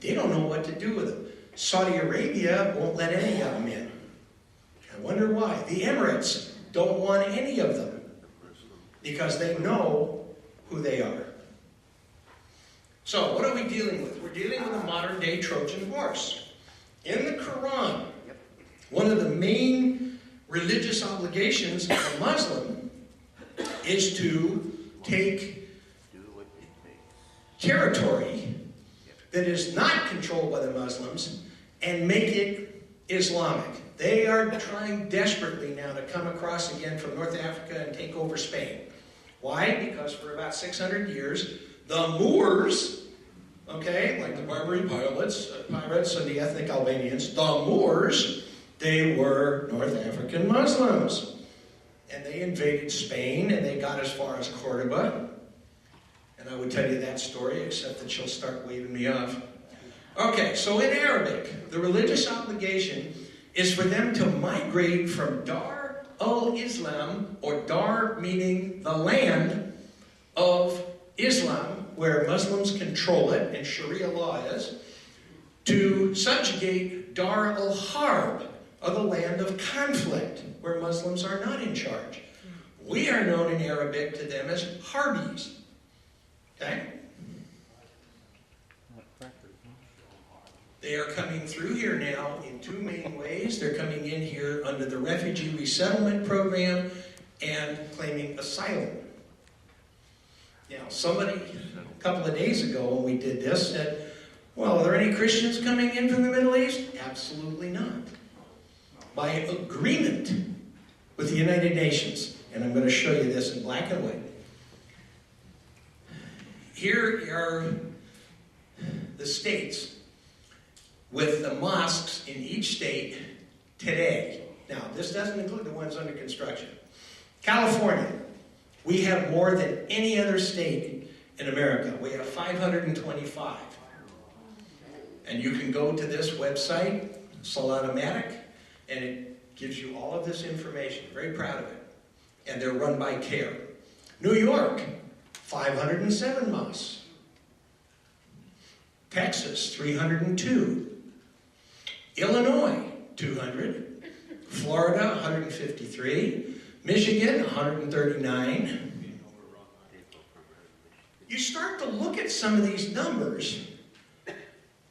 They don't know what to do with them. Saudi Arabia won't let any of them in. I wonder why. The Emirates don't want any of them because they know who they are. So what are we dealing with? We're dealing with a modern-day Trojan horse. In the Quran, one of the main religious obligations of a Muslim is to take territory that is not controlled by the Muslims and make it Islamic. They are trying desperately now to come across again from North Africa and take over Spain. Why? Because for about 600 years, the Moors, okay, like the Barbary pirates and the ethnic Albanians, the Moors, they were North African Muslims. And they invaded Spain, and they got as far as Cordoba. And I would tell you that story, except that she'll start waving me off. Okay, so in Arabic, the religious obligation is for them to migrate from Dar al-Islam, or Dar meaning the land of Islam, where Muslims control it, and Sharia law is, to subjugate Dar al-Harb, or the land of conflict, where Muslims are not in charge. We are known in Arabic to them as Harbis. Okay? They are coming through here now in two main ways. They're coming in here under the Refugee Resettlement Program and claiming asylum. Now, somebody a couple of days ago when we did this said, well, are there any Christians coming in from the Middle East? Absolutely not. By agreement with the United Nations, and I'm going to show you this in black and white. Here are the states with the mosques in each state today. Now, this doesn't include the ones under construction. California, we have more than any other state in America. We have 525. And you can go to this website, Solanomatic, and it gives you all of this information. Very proud of it. And they're run by CARE. New York, 507 mosques. Texas, 302. Illinois, 200. Florida, 153. Michigan, 139. You start to look at some of these numbers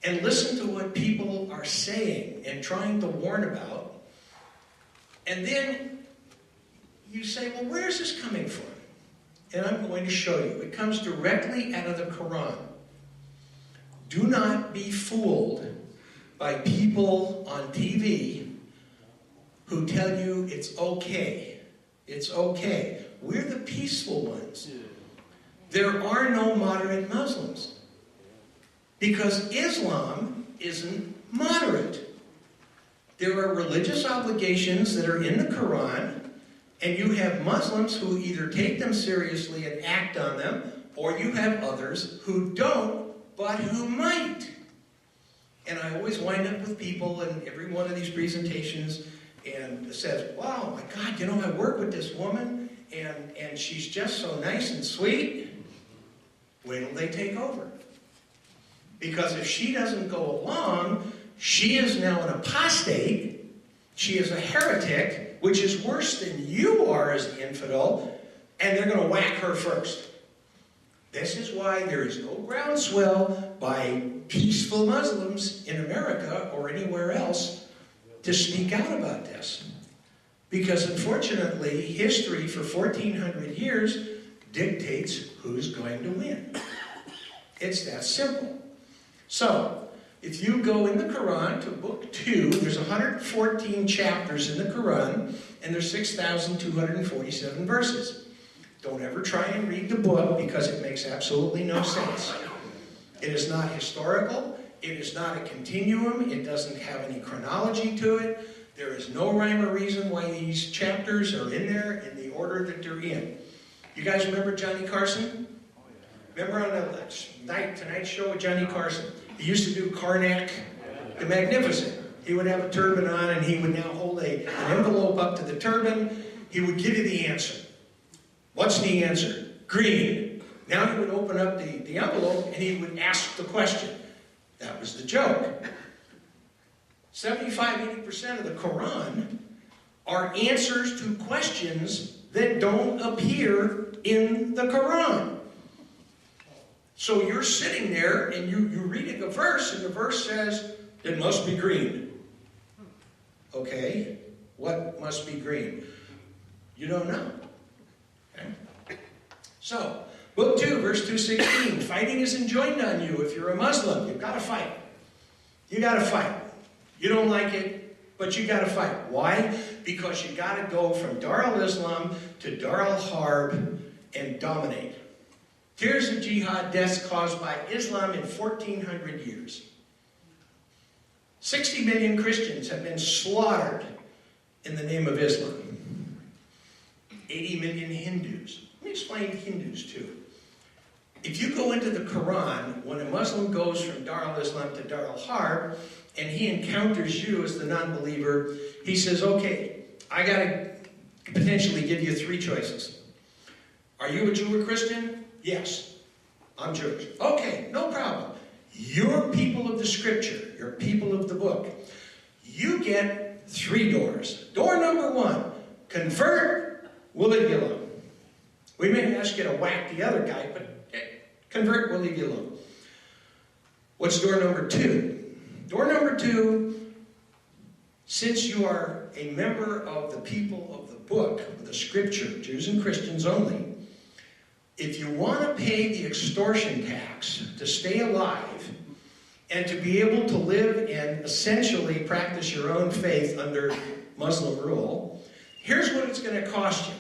and listen to what people are saying and trying to warn about. And then you say, well, where's this coming from? And I'm going to show you. It comes directly out of the Quran. Do not be fooled by people on TV who tell you it's okay. It's okay. We're the peaceful ones. There are no moderate Muslims. Because Islam isn't moderate. There are religious obligations that are in the Quran, And you have Muslims who either take them seriously and act on them, or you have others who don't, but who might. And I always wind up with people in every one of these presentations and says, wow, my God, you know, I work with this woman, and she's just so nice and sweet. Wait till they take over. Because if she doesn't go along, she is now an apostate. She is a heretic, which is worse than you are as the infidel, and they're going to whack her first. This is why there is no groundswell by peaceful Muslims in America or anywhere else to speak out about this. Because unfortunately, history for 1,400 years dictates who's going to win. It's that simple. So, if you go in the Quran to book 2, there's 114 chapters in the Quran, and there's 6,247 verses. Don't ever try and read the book because it makes absolutely no sense. It is not historical. It is not a continuum. It doesn't have any chronology to it. There is no rhyme or reason why these chapters are in there in the order that they're in. You guys remember Johnny Carson? Remember on the Tonight Show with Johnny Carson? He used to do Karnak the Magnificent. He would have a turban on, and he would now hold an envelope up to the turban. He would give you the answer. What's the answer? Green. Now he would open up the envelope, and he would ask the question. That was the joke. 75-80% of the Quran are answers to questions that don't appear in the Quran. So you're sitting there and you're reading a verse, and the verse says, it must be green. Okay, what must be green? You don't know. Okay. So, book 2, verse 216, fighting is enjoined on you. If you're a Muslim, you've got to fight. You got to fight. You don't like it, but you got to fight. Why? Because you got to go from Dar al-Islam to Dar al-Harb and dominate. Tears of jihad, deaths caused by Islam in 1,400 years. 60 million Christians have been slaughtered in the name of Islam. 80 million Hindus. Let me explain Hindus too. If you go into the Quran, when a Muslim goes from Dar al-Islam to Dar al-Harb, and he encounters you as the non-believer, he says, okay, I got to potentially give you 3 choices. Are you a Jew or Christian? Yes, I'm Jewish. Okay, no problem. You're people of the scripture. You're people of the book. You get 3 doors. Door number 1, convert, we'll leave you alone. We may ask you to whack the other guy, but convert, we'll leave you alone. What's door number 2? Door number 2, since you are a member of the people of the book, of the scripture, Jews and Christians only, if you want to pay the extortion tax to stay alive and to be able to live and essentially practice your own faith under Muslim rule, here's what it's going to cost you.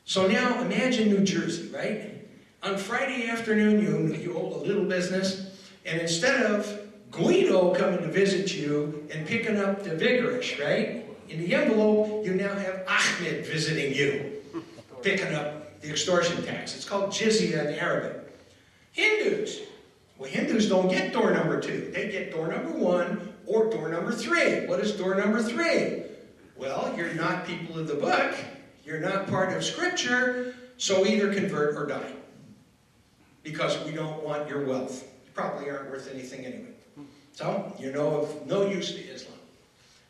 So now imagine New Jersey, right? On Friday afternoon, you own a little business, and instead of Guido coming to visit you and picking up the vigorish, right? In the envelope, you now have Ahmed visiting you, picking up the extortion tax. It's called jizya in Arabic. Hindus. Well, Hindus don't get door number 2. They get door number 1 or door number 3. What is door number 3? Well, you're not people of the book. You're not part of scripture. So either convert or die. Because we don't want your wealth. You probably aren't worth anything anyway. So, you're of no use to Islam.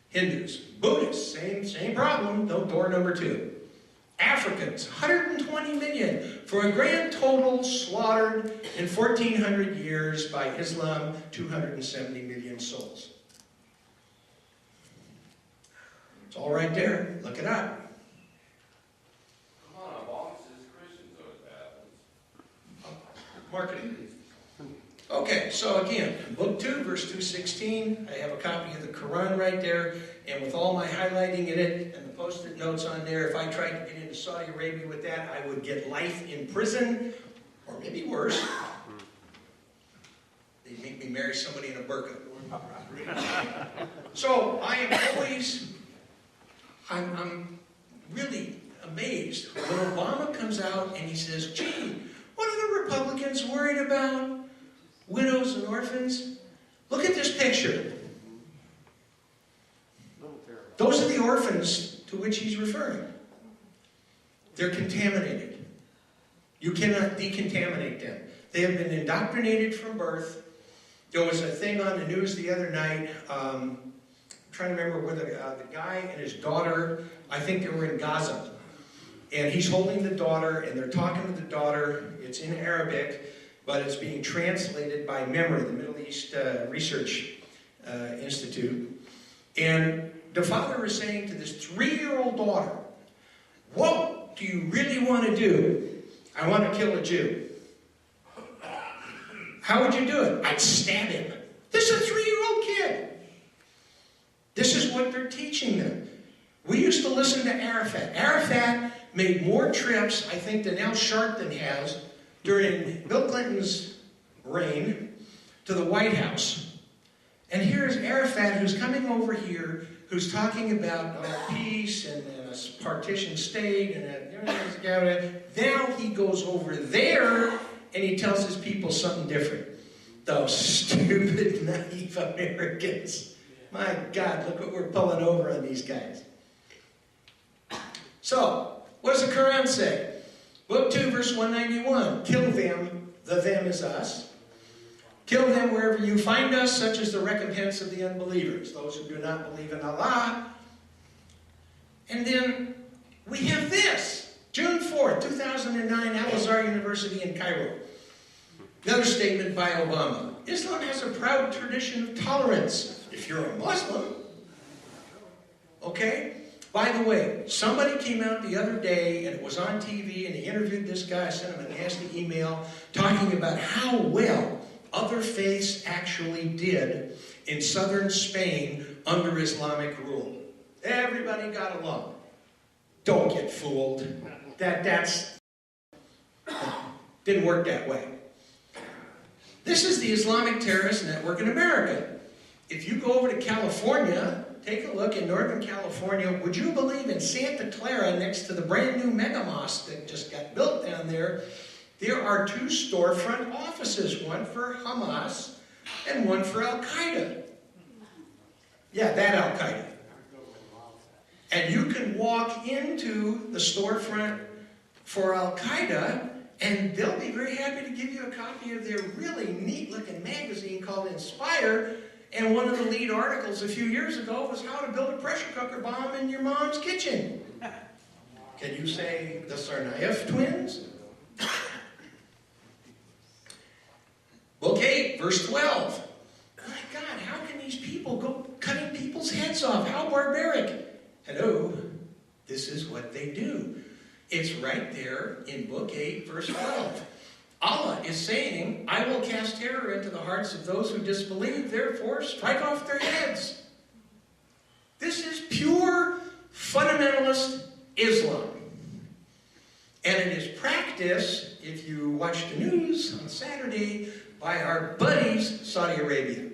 Hindus. Buddhists, same problem. No door number 2. Africans, 120 million, for a grand total slaughtered in 1,400 years by Islam, 270 million souls. It's all right there. Look it up. Come on, I've always said Christians always happens. Marketing. Okay, so again, book 2, verse 216. I have a copy of the Quran right there, and with all my highlighting in it and the post-it notes on there, if I tried to get into Saudi Arabia with that, I would get life in prison, or maybe worse. They'd make me marry somebody in a burqa. So I am always, I'm really amazed when Obama comes out and he says, gee, what are the Republicans worried about? Widows and orphans? Look at this picture. Those are the orphans to which he's referring. They're contaminated. You cannot decontaminate them. They have been indoctrinated from birth. There was a thing on the news the other night, I'm trying to remember where the guy and his daughter, I think they were in Gaza. And he's holding the daughter, and they're talking to the daughter. It's in Arabic, but it's being translated by MEMORY, the Middle East Research Institute. And the father is saying to this 3-year-old daughter, what do you really want to do? I want to kill a Jew. How would you do it? I'd stab him. This is a 3-year-old kid. This is what they're teaching them. We used to listen to Arafat. Arafat made more trips, I think, than Al Sharpton has during Bill Clinton's reign to the White House. And here's Arafat, who's coming over here, who's talking about peace and a partition state, and now he goes over there and he tells his people something different. Those stupid, naive Americans. My God, look what we're pulling over on these guys. So, what does the Quran say? Book 2, verse 191. Kill them, the them is us. Kill them wherever you find us, such as the recompense of the unbelievers, those who do not believe in Allah. And then we have this. June 4th, 2009, Al-Azhar University in Cairo. Another statement by Obama. Islam has a proud tradition of tolerance. If you're a Muslim. Okay? By the way, somebody came out the other day, and it was on TV, and he interviewed this guy, sent him a nasty email, talking about how well other faiths actually did in southern Spain under Islamic rule. Everybody got along. Don't get fooled. That's didn't work that way. This is the Islamic terrorist network in America. If you go over to California, take a look in Northern California, would you believe in Santa Clara, next to the brand new mega mosque that just got built down there, there are 2 storefront offices, one for Hamas and one for Al-Qaeda. Yeah, that Al-Qaeda. And you can walk into the storefront for Al-Qaeda, and they'll be very happy to give you a copy of their really neat-looking magazine called Inspire. And one of the lead articles a few years ago was how to build a pressure cooker bomb in your mom's kitchen. Can you say the Tsarnaev twins? Book 8, verse 12. My God, how can these people go cutting people's heads off? How barbaric. Hello, this is what they do. It's right there in Book 8, verse 12. Allah is saying, I will cast terror into the hearts of those who disbelieve, therefore strike off their heads. This is pure fundamentalist Islam. And it is practiced, if you watch the news on Saturday, by our buddies, Saudi Arabia.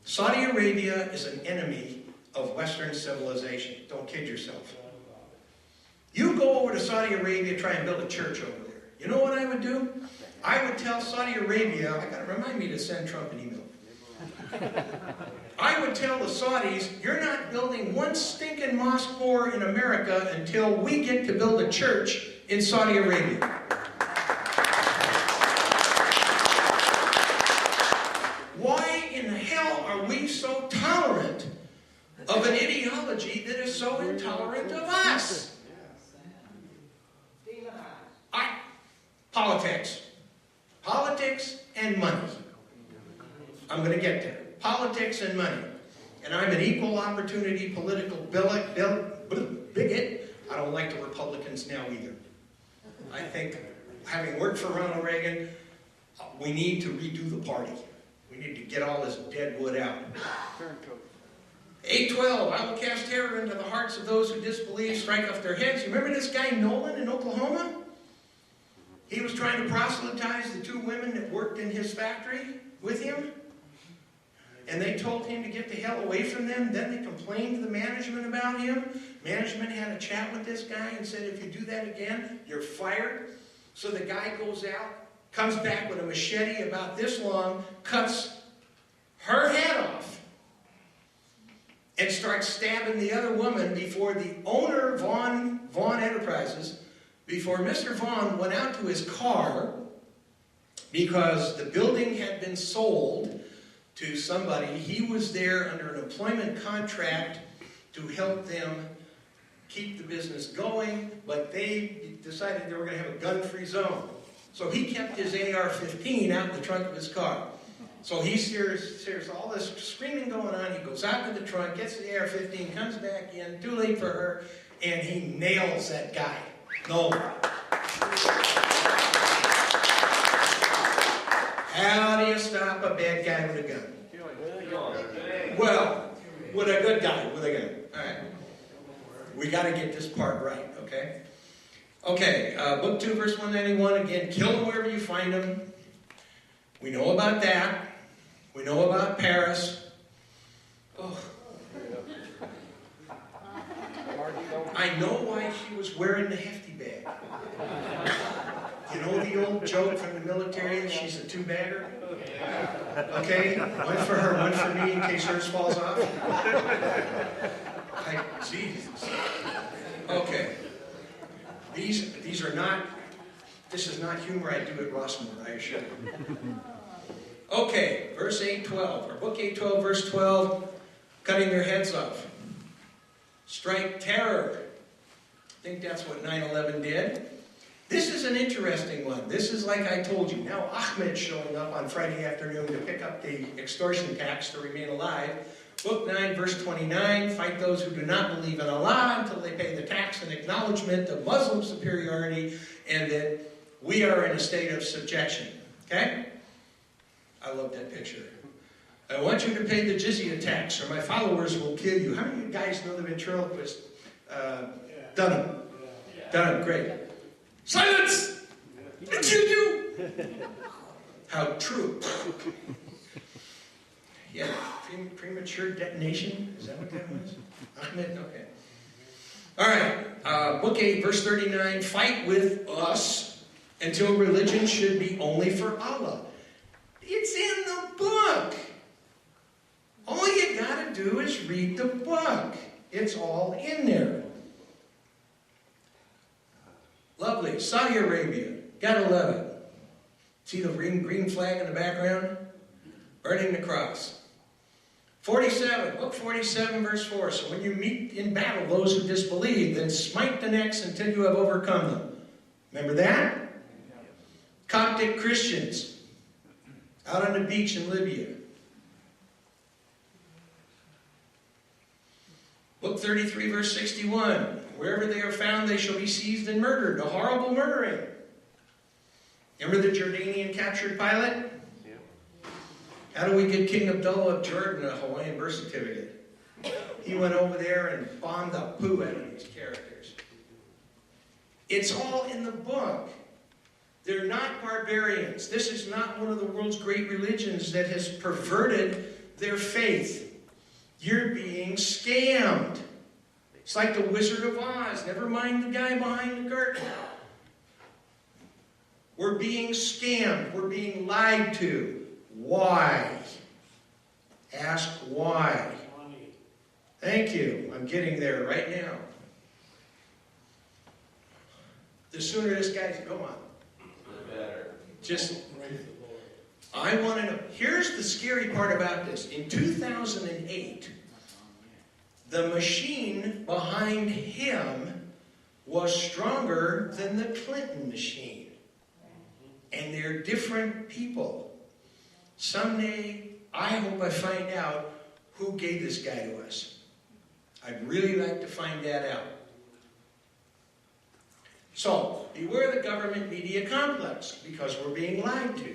Saudi Arabia is an enemy of Western civilization. Don't kid yourself. You go over to Saudi Arabia, try and build a church over there. You know what I would do? I would tell Saudi Arabia, I gotta remind me to send Trump an email. I would tell the Saudis, you're not building one stinking mosque more in America until we get to build a church in Saudi Arabia. Why in the hell are we so tolerant of an ideology that is so intolerant of us? Politics. Politics and money. I'm going to get there. Politics and money. And I'm an equal opportunity political bigot. I don't like the Republicans now either. I think, having worked for Ronald Reagan, we need to redo the party. We need to get all this dead wood out. 8:12, I will cast terror into the hearts of those who disbelieve, strike off their heads. You remember this guy Nolan in Oklahoma? He was trying to proselytize the 2 women that worked in his factory with him. and they told him to get the hell away from them. Then they complained to the management about him. Management had a chat with this guy and said, if you do that again, you're fired. So the guy goes out, comes back with a machete about this long, cuts her head off, and starts stabbing the other woman before the owner, Vaughn Enterprises, before Mr. Vaughn went out to his car, because the building had been sold to somebody. He was there under an employment contract to help them keep the business going, but they decided they were going to have a gun-free zone. So he kept his AR-15 out in the trunk of his car. So he hears all this screaming going on. He goes out to the trunk, gets the AR-15, comes back in, too late for her, and he nails that guy. No. How do you stop a bad guy with a gun? Well, with a good guy with a gun. All right. We got to get this part right, okay? Okay, book 2, verse 191, again, kill them wherever you find them. We know about that. We know about Paris. Oh. I know why she was wearing the hefty bag. You know the old joke from the military, she's a two-bagger? Okay, one for her, one for me, in case hers falls off. Jesus. Okay. These are not, this is not humor I do at Rossmore, I assure you. Okay, verse 8:12, or book 8:12, verse 12, cutting their heads off. Strike terror. I think that's what 9/11 did. This is an interesting one. This is like I told you. Now Ahmed showing up on Friday afternoon to pick up the extortion tax to remain alive. Book 9, verse 29, fight those who do not believe in Allah until they pay the tax in acknowledgement of Muslim superiority and that we are in a state of subjection. Okay? I love that picture. I want you to pay the jizya tax or my followers will kill you. How many of you guys know the ventriloquist? Dunham. Dunham, great. Silence! I kill you! How true. Yeah, premature detonation? Is that what that was? Ahmed? Okay. All right, book 8, verse 39, fight with us until religion should be only for Allah. It's in the book. All you got to do is read the book. It's all in there. Lovely. Saudi Arabia. Gotta love it. See the green flag in the background? Burning the cross. 47. Book 47, verse 4. So when you meet in battle those who disbelieve, then smite the necks until you have overcome them. Remember that? Coptic Christians. Out on the beach in Libya. Book 33, verse 61. Wherever they are found, they shall be seized and murdered. A horrible murdering. Remember the Jordanian captured pilot? How do we get King Abdullah of Jordan a Hawaiian birth certificate? He went over there and bombed the poo out of these characters. It's all in the book. They're not barbarians. This is not one of the world's great religions that has perverted their faith. You're being scammed. It's like the Wizard of Oz. Never mind the guy behind the curtain. We're being scammed. We're being lied to. Why? Ask why. Thank you. I'm getting there right now. The sooner this guy's go on. The better. Just, I want to know. Here's the scary part about this. In 2008, the machine behind him was stronger than the Clinton machine. And they're different people. Someday, I hope I find out who gave this guy to us. I'd really like to find that out. So, beware the government media complex, because we're being lied to.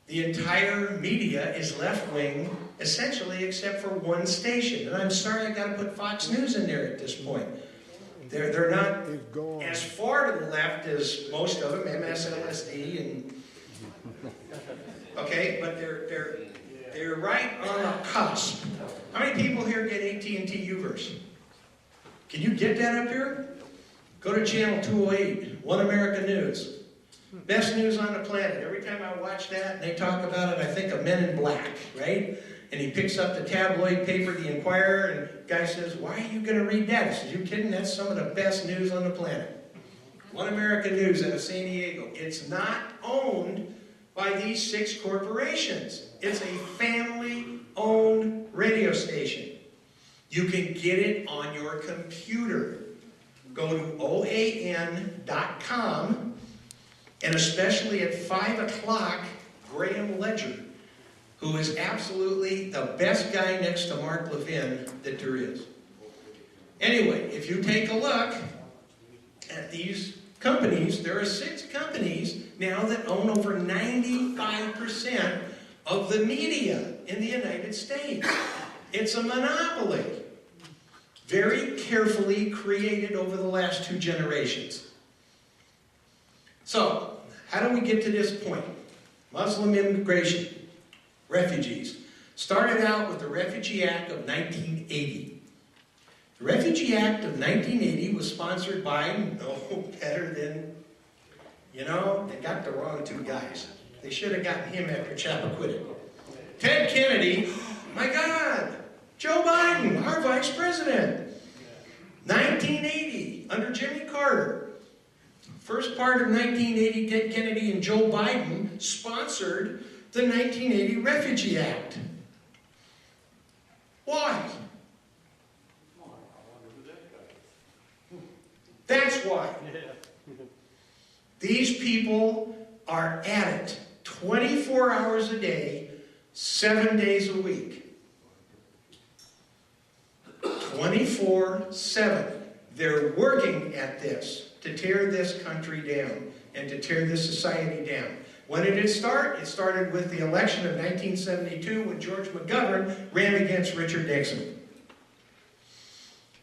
The entire media is left-wing, essentially, except for one station. And I'm sorry I got to put Fox News in there at this point. They're not as far to the left as most of them, MSLSD and... Okay, but they're right on the cusp. How many people here get AT&T Uverse? Can you get that up here? Go to channel 208, One America News. Best news on the planet. Every time I watch that and they talk about it, I think of Men in Black, right? And he picks up the tabloid paper, The Inquirer, and the guy says, why are you going to read that? He says, you kidding? That's some of the best news on the planet. One America News out of San Diego. It's not owned by these 6 corporations. It's a family-owned radio station. You can get it on your computer. Go to oan.com, and especially at 5 o'clock, Graham Ledger, who is absolutely the best guy next to Mark Levin that there is. Anyway, if you take a look at these companies, there are 6 companies now that own over 95% of the media in the United States. It's a monopoly. Very carefully created over the last 2 generations. So, how do we get to this point? Muslim immigration, refugees. Started out with the Refugee Act of 1980. The Refugee Act of 1980 was sponsored by no better than, they got the wrong 2 guys. They should have gotten him after Chappaquiddick. Ted Kennedy, my God, Joe Biden, our vice president. 1980, under Jimmy Carter. First part of 1980, Ted Kennedy and Joe Biden sponsored the 1980 Refugee Act. Why? That's why. These people are at it 24 hours a day, 7 days a week. 24/7. They're working at this to tear this country down and to tear this society down. When did it start? It started with the election of 1972 when George McGovern ran against Richard Nixon.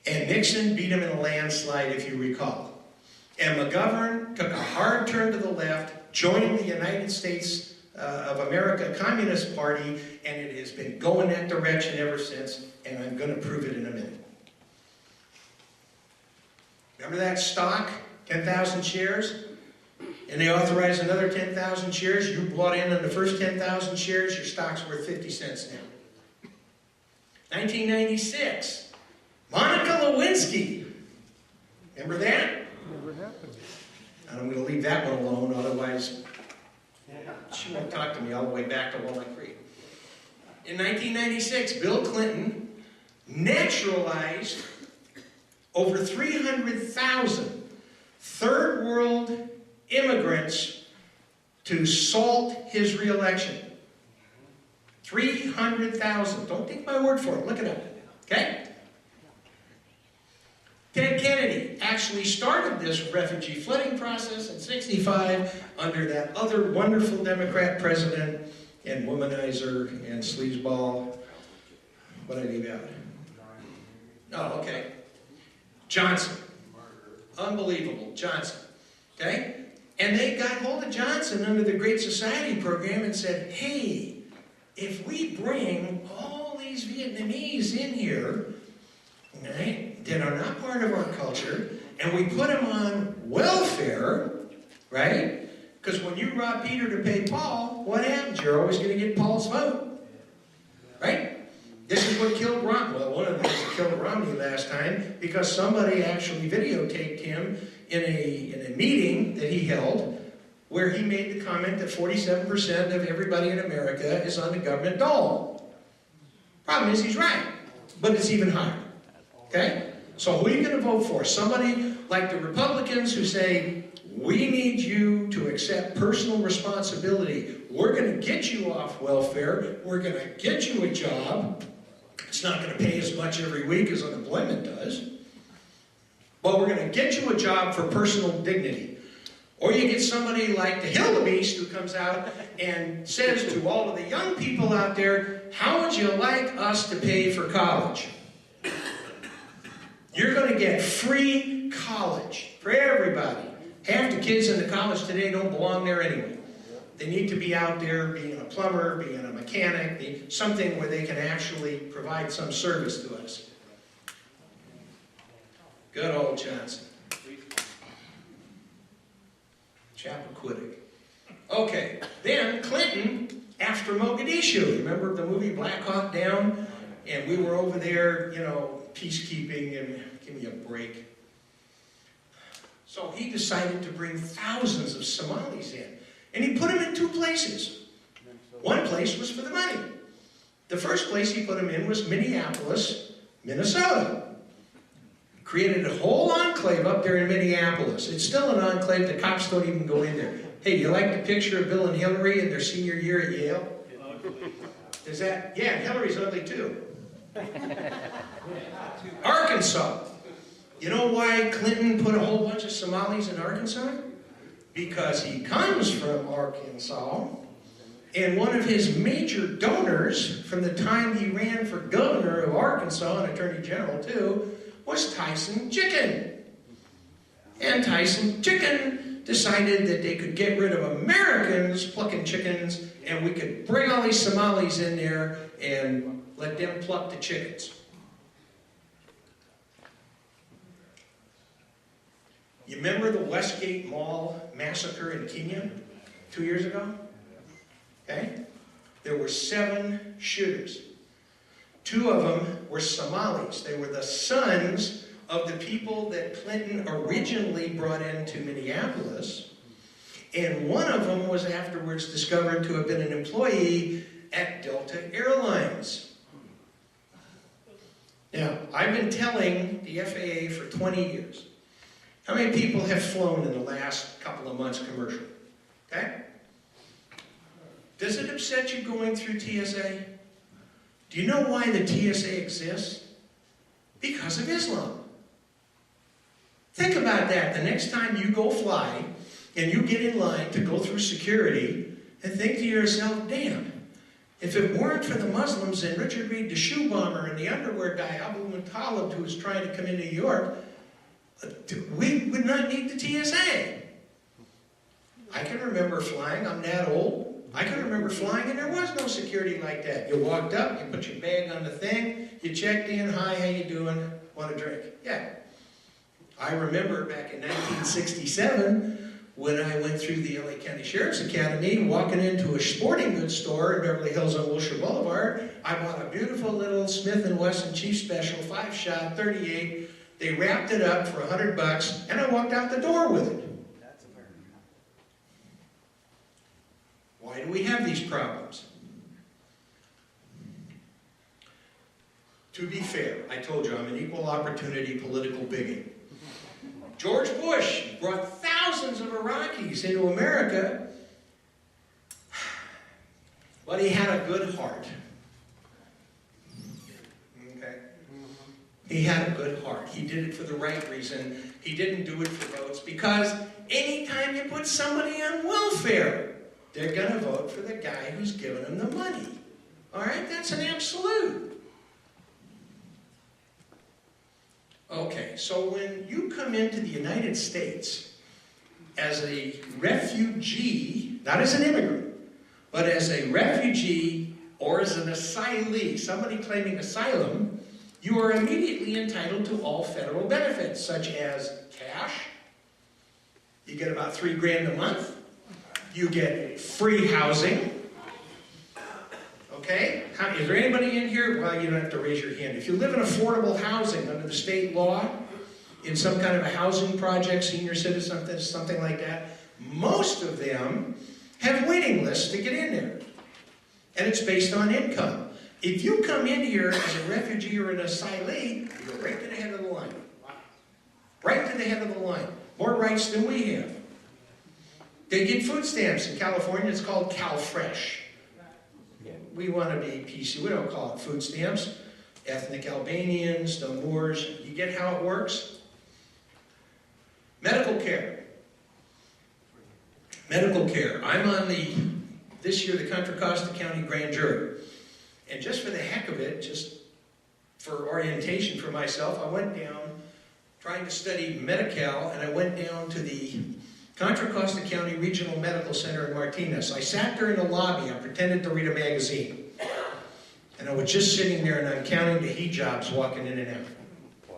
And Nixon beat him in a landslide, if you recall. And McGovern took a hard turn to the left, joined the United States of America Communist Party, and it has been going that direction ever since, and I'm going to prove it in a minute. Remember that stock, 10,000 shares? And they authorized another 10,000 shares. You bought in on the first 10,000 shares, your stock's worth 50 cents now. 1996, Monica Lewinsky. Remember that? Never happened. And I'm going to leave that one alone, otherwise she won't talk to me all the way back to Walnut Creek. In 1996, Bill Clinton naturalized over 300,000 third world immigrants to salt his re-election. 300,000. Don't take my word for it. Look it up. Okay? Ted Kennedy actually started this refugee flooding process in '65 under that other wonderful Democrat president and womanizer and sleazeball. What did I leave out? Oh, okay. Johnson. Unbelievable. Johnson. Okay? And they got hold of Johnson under the Great Society program and said, hey, if we bring all these Vietnamese in here, right, that are not part of our culture, and we put them on welfare, right? Because when you rob Peter to pay Paul, what happens? You're always going to get Paul's vote, right? This is what killed Romney. Well, one of the things that killed Romney last time, because somebody actually videotaped him in a meeting that he held, where he made the comment that 47% of everybody in America is on the government dole. Problem is, he's right, but it's even higher. Okay? So who are you going to vote for? Somebody like the Republicans who say, we need you to accept personal responsibility. We're going to get you off welfare. We're going to get you a job. It's not going to pay as much every week as unemployment does. But we're going to get you a job for personal dignity. Or you get somebody like the Hildebeest who comes out and says to all of the young people out there, how would you like us to pay for college? You're going to get free college for everybody. Half the kids in the college today don't belong there anyway. They need to be out there being a plumber, being a mechanic, something where they can actually provide some service to us. Good old Johnson. Chappaquiddick. Okay, then Clinton, after Mogadishu. Remember the movie Black Hawk Down? And we were over there, you know, peacekeeping, and give me a break. So he decided to bring thousands of Somalis in. And he put them in two places. One place was for the money. The first place he put them in was Minneapolis, Minnesota. Created a whole enclave up there in Minneapolis. It's still an enclave. The cops don't even go in there. Hey, do you like the picture of Bill and Hillary in their senior year at Yale? Is that? Yeah, Hillary's ugly too. Arkansas. You know why Clinton put a whole bunch of Somalis in Arkansas? Because he comes from Arkansas, and one of his major donors from the time he ran for governor of Arkansas and attorney general too was Tyson Chicken. And Tyson Chicken decided that they could get rid of Americans plucking chickens, and we could bring all these Somalis in there and let them pluck the chickens. You remember the Westgate Mall massacre in Kenya 2 years ago? Okay? There were 7 shooters. 2 of them were Somalis. They were the sons of the people that Clinton originally brought into Minneapolis. And one of them was afterwards discovered to have been an employee at Delta Airlines. Now, I've been telling the FAA for 20 years. How many people have flown in the last couple of months commercial? Okay? Does it upset you going through TSA? Do you know why the TSA exists? Because of Islam. Think about that. The next time you go fly and you get in line to go through security and think to yourself, damn, if it weren't for the Muslims and Richard Reed, the shoe bomber, and the underwear guy, Abu Muttalib, who was trying to come into New York, we would not need the TSA. I can remember flying. I'm that old. I can remember flying and there was no security like that. You walked up, you put your bag on the thing, you checked in, hi, how you doing? Want a drink? Yeah. I remember back in 1967 when I went through the LA County Sheriff's Academy, walking into a sporting goods store in Beverly Hills on Wilshire Boulevard. I bought a beautiful little Smith & Wesson Chief Special 5-shot 38. They wrapped it up for $100, and I walked out the door with it. Why do we have these problems? To be fair, I told you I'm an equal opportunity political bigot. George Bush brought thousands of Iraqis into America, but he had a good heart. Okay? He had a good heart. He did it for the right reason. He didn't do it for votes, because anytime you put somebody on welfare, they're going to vote for the guy who's giving them the money. All right? That's an absolute. Okay, so when you come into the United States as a refugee, not as an immigrant, but as a refugee or as an asylee, somebody claiming asylum, you are immediately entitled to all federal benefits, such as cash. You get about $3 grand a month. You get free housing. Okay? Is there anybody in here? Well, you don't have to raise your hand. If you live in affordable housing under the state law, in some kind of a housing project, senior citizen, something like that, most of them have waiting lists to get in there. And it's based on income. If you come in here as a refugee or an asylee, you go right to the head of the line. Right to the head of the line. More rights than we have. They get food stamps. In California, it's called CalFresh. We want to be PC. We don't call it food stamps. Ethnic Albanians, the Moors. You get how it works? Medical care. Medical care. I'm on this year, the Contra Costa County Grand Jury. And just for the heck of it, just for orientation for myself, I went down trying to study Medi-Cal, and I went down to the Contra Costa County Regional Medical Center in Martinez. I sat there in the lobby. I pretended to read a magazine. And I was just sitting there and I'm counting the hijabs walking in and out. Wow.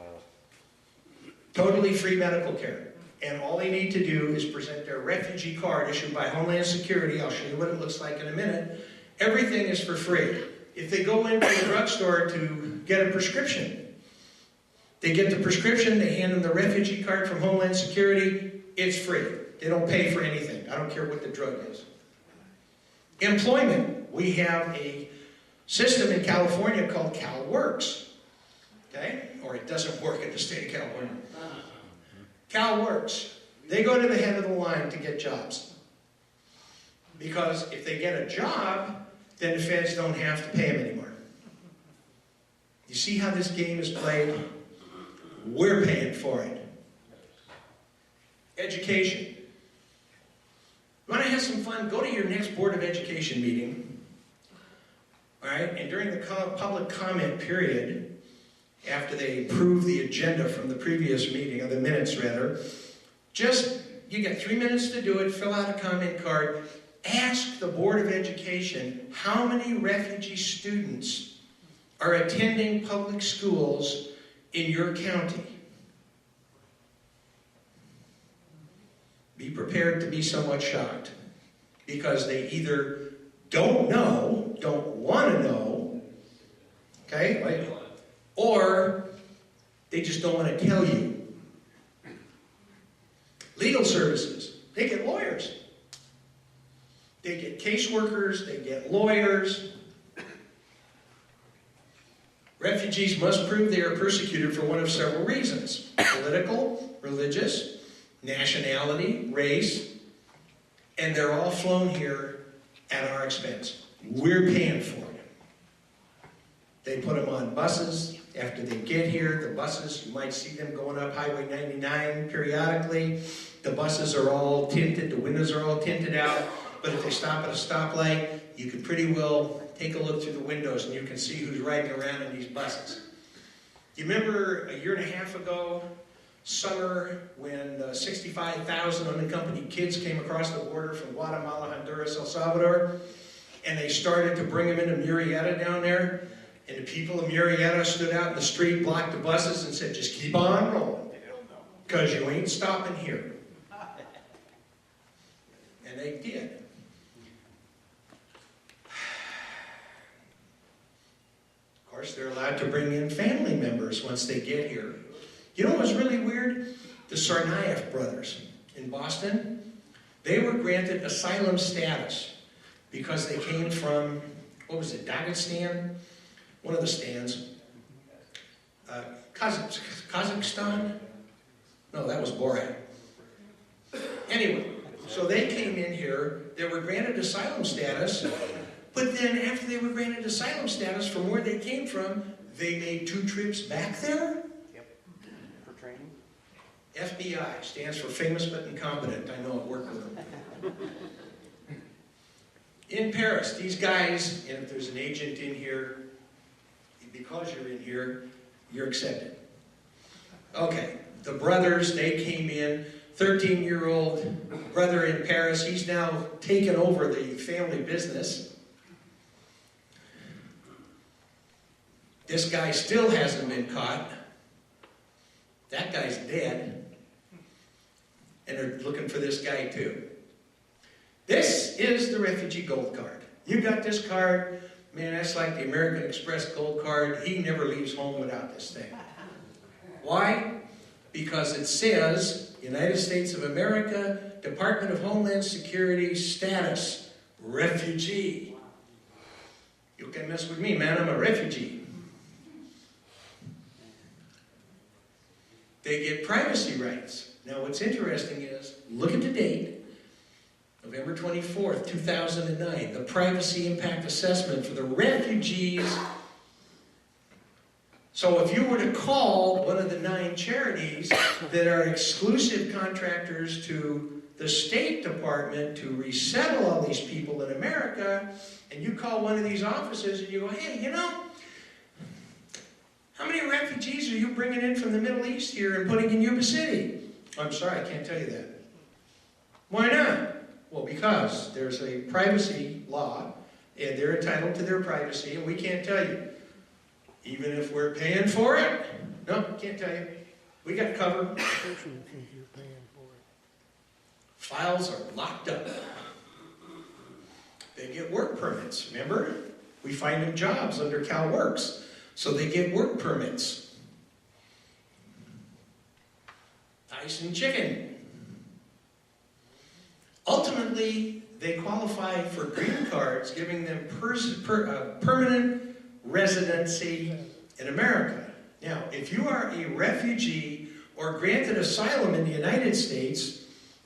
Totally free medical care. And all they need to do is present their refugee card issued by Homeland Security. I'll show you what it looks like in a minute. Everything is for free. If they go into a drugstore to get a prescription, they get the prescription, they hand them the refugee card from Homeland Security, it's free. They don't pay for anything. I don't care what the drug is. Employment. We have a system in California called CalWorks. Okay? Or it doesn't work in the state of California. CalWorks. They go to the head of the line to get jobs. Because if they get a job, then the feds don't have to pay them anymore. You see how this game is played? We're paying for it. Education. You want to have some fun? Go to your next Board of Education meeting. All right? And during the public comment period, after they approve the agenda from the previous meeting, or the minutes rather, you get 3 minutes to do it, fill out a comment card, ask the Board of Education how many refugee students are attending public schools in your county. Be prepared to be somewhat shocked, because they either don't know, don't want to know, okay, or they just don't want to tell you. Legal services, they get lawyers. They get caseworkers, they get lawyers. Refugees must prove they are persecuted for one of several reasons: political, religious, nationality, race, and they're all flown here at our expense. We're paying for it. They put them on buses. After they get here, the buses, you might see them going up Highway 99 periodically. The buses are all tinted, the windows are all tinted out, but if they stop at a stoplight, you can pretty well take a look through the windows and you can see who's riding around in these buses. Do you remember a year and a half ago, summer, when 65,000 unaccompanied kids came across the border from Guatemala, Honduras, El Salvador, and they started to bring them into Murrieta down there? And the people of Murrieta stood out in the street, blocked the buses, and said, just keep on rolling, because you ain't stopping here. And they did. Of course, they're allowed to bring in family members once they get here. You know what's really weird? The Tsarnaev brothers in Boston, they were granted asylum status because they came from, what was it, Dagestan? One of the stands. Kazakhstan? No, that was Borat. Anyway, so they came in here, they were granted asylum status, but then after they were granted asylum status from where they came from, they made 2 trips back there? Yep. For training? FBI stands for famous but incompetent. I know I've worked with them. In Paris, these guys, and if there's an agent in here, because you're in here, you're accepted. Okay, the brothers, they came in. 13-year-old brother in Paris, he's now taken over the family business. This guy still hasn't been caught. That guy's dead. And they're looking for this guy too. This is the refugee gold card. You got this card, man, that's like the American Express gold card. He never leaves home without this thing. Why? Because it says, United States of America, Department of Homeland Security status, refugee. You can mess with me, man, I'm a refugee. They get privacy rights. Now what's interesting is, look at the date, November 24th, 2009, the privacy impact assessment for the refugees. So if you were to call one of the 9 charities that are exclusive contractors to the State Department to resettle all these people in America, and you call one of these offices and you go, hey, you know, how many refugees are you bringing in from the Middle East here and putting in Yuba City? I'm sorry, I can't tell you that. Why not? Well, because there's a privacy law, and they're entitled to their privacy, and we can't tell you. Even if we're paying for it? No, can't tell you. We got cover. Files are locked up. They get work permits, remember? We find them jobs under CalWorks, so they get work permits. Ice and chicken. Ultimately, they qualify for green cards, giving them permanent residency in America. Now, if you are a refugee or granted asylum in the United States,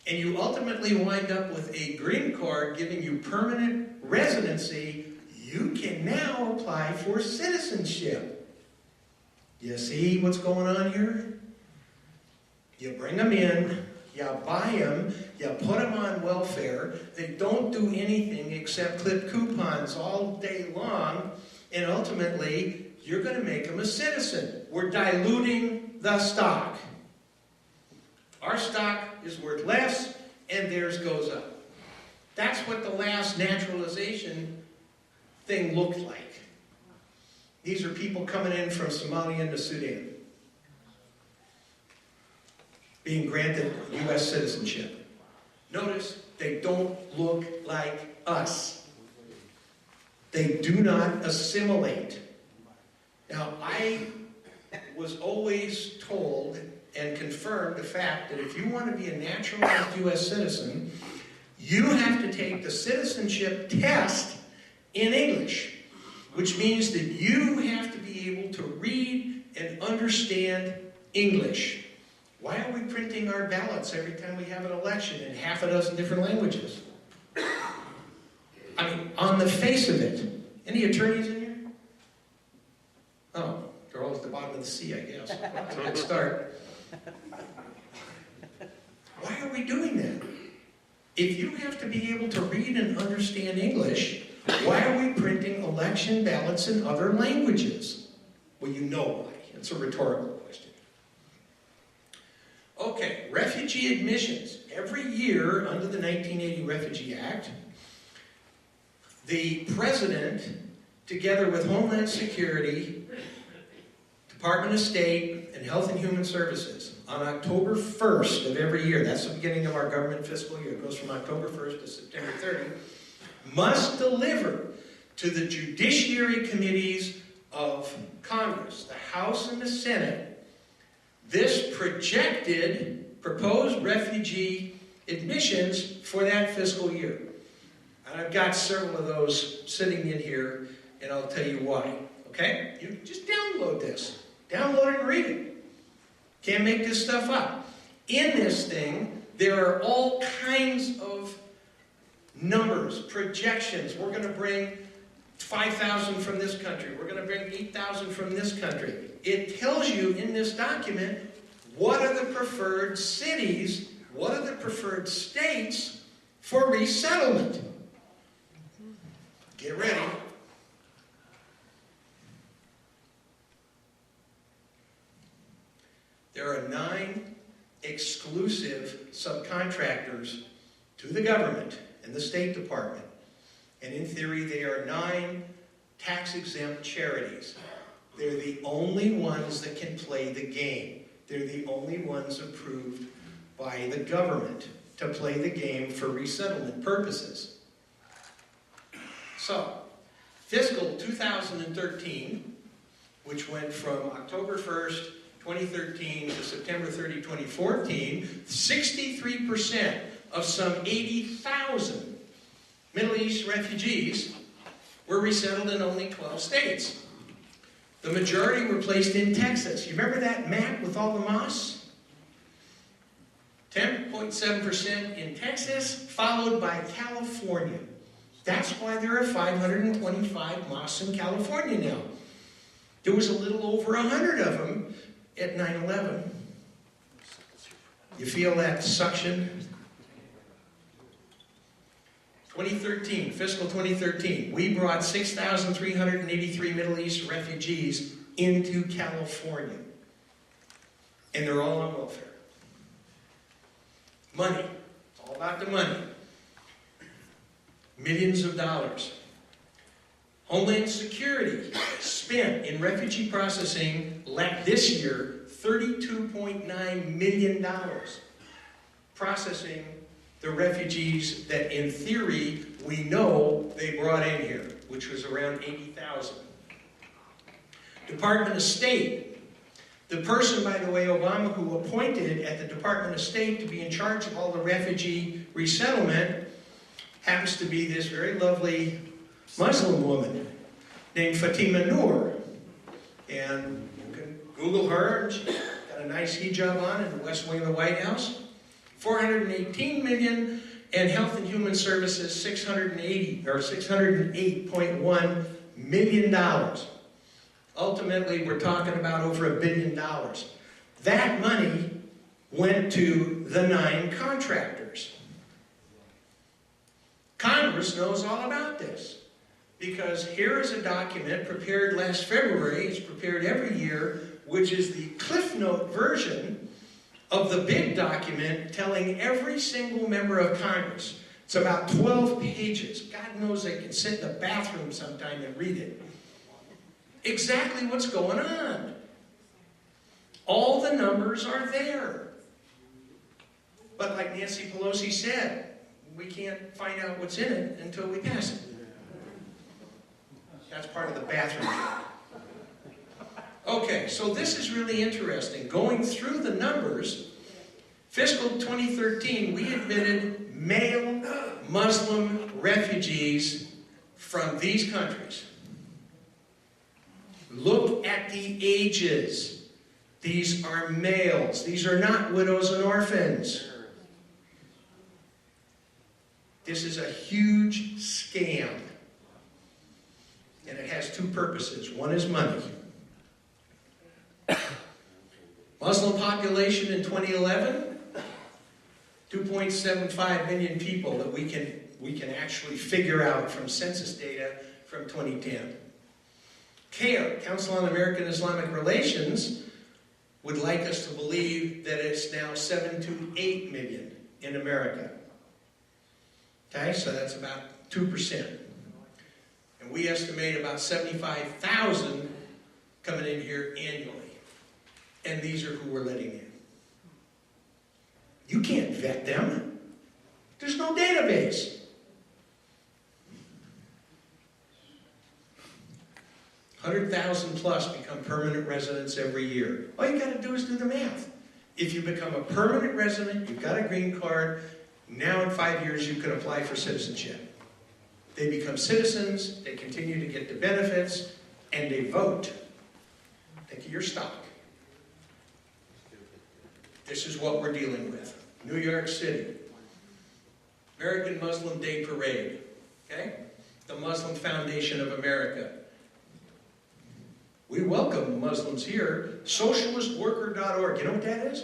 and you ultimately wind up with a green card giving you permanent residency, you can now apply for citizenship. You see what's going on here? You bring them in, you buy them, you put them on welfare, they don't do anything except clip coupons all day long, and ultimately, you're going to make them a citizen. We're diluting the stock. Our stock is worth less, and theirs goes up. That's what the last naturalization thing looked like. These are people coming in from Somalia into Sudan, being granted U.S. citizenship. Notice, they don't look like us. They do not assimilate. Now, I was always told and confirmed the fact that if you want to be a naturalized U.S. citizen, you have to take the citizenship test in English, which means that you have to be able to read and understand English. Why are we printing our ballots every time we have an election in half a dozen different languages? I mean, on the face of it. Any attorneys in here? Oh, they're all at the bottom of the sea, I guess. That's a good start. Why are we doing that? If you have to be able to read and understand English, why are we printing election ballots in other languages? Well, you know why. It's a rhetorical question. Okay, refugee admissions. Every year, under the 1980 Refugee Act, the President, together with Homeland Security, Department of State, and Health and Human Services, on October 1st of every year, that's the beginning of our government fiscal year, it goes from October 1st to September 30, must deliver to the judiciary committees of Congress, the House and the Senate, this projected proposed refugee admissions for that fiscal year. And I've got several of those sitting in here, and I'll tell you why. Okay? You just download this. Download it and read it. Can't make this stuff up. In this thing, there are all kinds of numbers, projections. We're going to bring 5,000 from this country. We're going to bring 8,000 from this country. It tells you in this document what are the preferred cities, what are the preferred states for resettlement. Get ready. There are 9 exclusive subcontractors to the government and the State Department. And in theory, they are 9 tax-exempt charities. They're the only ones that can play the game. They're the only ones approved by the government to play the game for resettlement purposes. So, fiscal 2013, which went from October 1st, 2013 to September 30, 2014, 63% of some 80,000 Middle East refugees were resettled in only 12 states. The majority were placed in Texas. You remember that map with all the mosques? 10.7% in Texas, followed by California. That's why there are 525 mosques in California now. There was a little over 100 of them at 9/11. You feel that suction? 2013, fiscal 2013, we brought 6,383 Middle East refugees into California. And they're all on welfare. Money. It's All about the money. Millions of dollars. Homeland Security spent in refugee processing this year $32.9 million processing the refugees that in theory we know they brought in here, which was around 80,000. Department of State. The person, by the way, Obama, who appointed at the Department of State to be in charge of all the refugee resettlement, happens to be this very lovely Muslim woman named Fatima Noor. And you can Google her, and she's got a nice hijab on in the West Wing of the White House. $418 million, and Health and Human Services $608.1 million. Ultimately, we're talking about over $1 billion. That money went to the 9 contractors. Congress knows all about this, because here is a document prepared last February, it's prepared every year, which is the Cliff Note version of the big document telling every single member of Congress. It's about 12 pages. God knows they can sit in the bathroom sometime and read it. Exactly what's going on. All the numbers are there. But like Nancy Pelosi said, we can't find out what's in it until we pass it. That's part of the bathroom. Okay, so this is really interesting. Going through the numbers, fiscal 2013, we admitted male Muslim refugees from these countries. Look at the ages. These are males. These are not widows and orphans. This is a huge scam. And it has 2 purposes. One is money. Muslim population in 2011, 2.75 million people that we can actually figure out from census data from 2010. CAIR, Council on American Islamic Relations, would like us to believe that it's now 7 to 8 million in America. Okay, so that's about 2%. And we estimate about 75,000 coming in here annually. And these are who we're letting in. You can't vet them. There's no database. 100,000 plus become permanent residents every year. All you got to do is do the math. If you become a permanent resident, you've got a green card, now in 5 years you can apply for citizenship. They become citizens, they continue to get the benefits, and they vote. Think of your stock. This is what we're dealing with. New York City. American Muslim Day Parade. Okay? The Muslim Foundation of America. We welcome Muslims here. Socialistworker.org. You know what that is?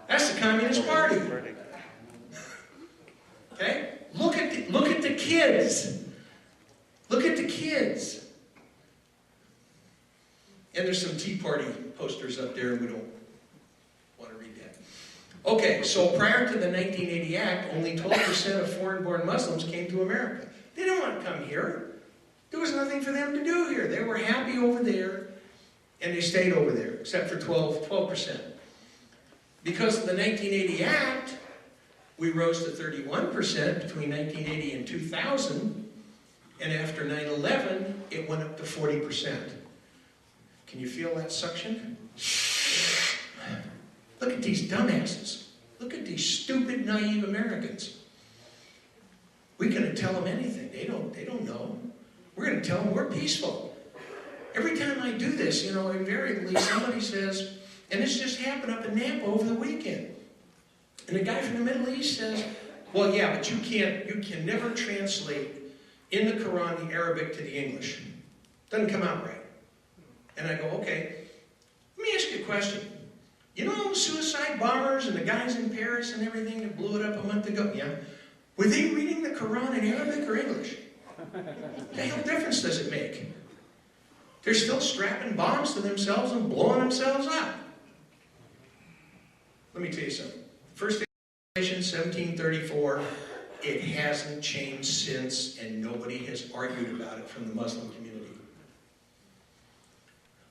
That's the Communist Party. Okay? Look at the kids. Look at the kids. And there's some Tea Party posters up there, and we don't want to read that. Okay, so prior to the 1980 Act, only 12% of foreign-born Muslims came to America. They didn't want to come here. There was nothing for them to do here. They were happy over there, and they stayed over there, except for 12%. Because of the 1980 Act, we rose to 31% between 1980 and 2000, and after 9/11, it went up to 40%. Can you feel that suction? Look at these dumbasses. Look at these stupid, naive Americans. We're going to tell them anything. They don't know. We're going to tell them we're peaceful. Every time I do this, invariably somebody says, and this just happened up in Napa over the weekend. And a guy from the Middle East says, well, yeah, but you can never translate in the Quran the Arabic to the English. Doesn't come out right. And I go, okay, let me ask you a question. You know all the suicide bombers and the guys in Paris and everything that blew it up a month ago? Yeah. Were they reading the Quran in Arabic or English? What the hell difference does it make? They're still strapping bombs to themselves and blowing themselves up. Let me tell you something. First 1734. It hasn't changed since, and nobody has argued about it from the Muslim community.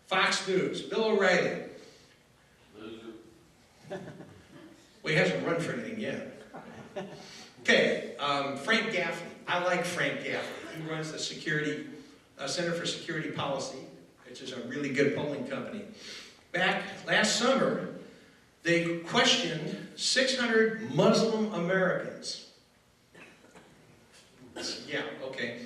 Fox News, Bill O'Reilly. Loser. Well, he hasn't run for anything yet. Okay, Frank Gaffney. I like Frank Gaffney. He runs the Center for Security Policy, which is a really good polling company. Back last summer, they questioned 600 Muslim Americans. Yeah, okay.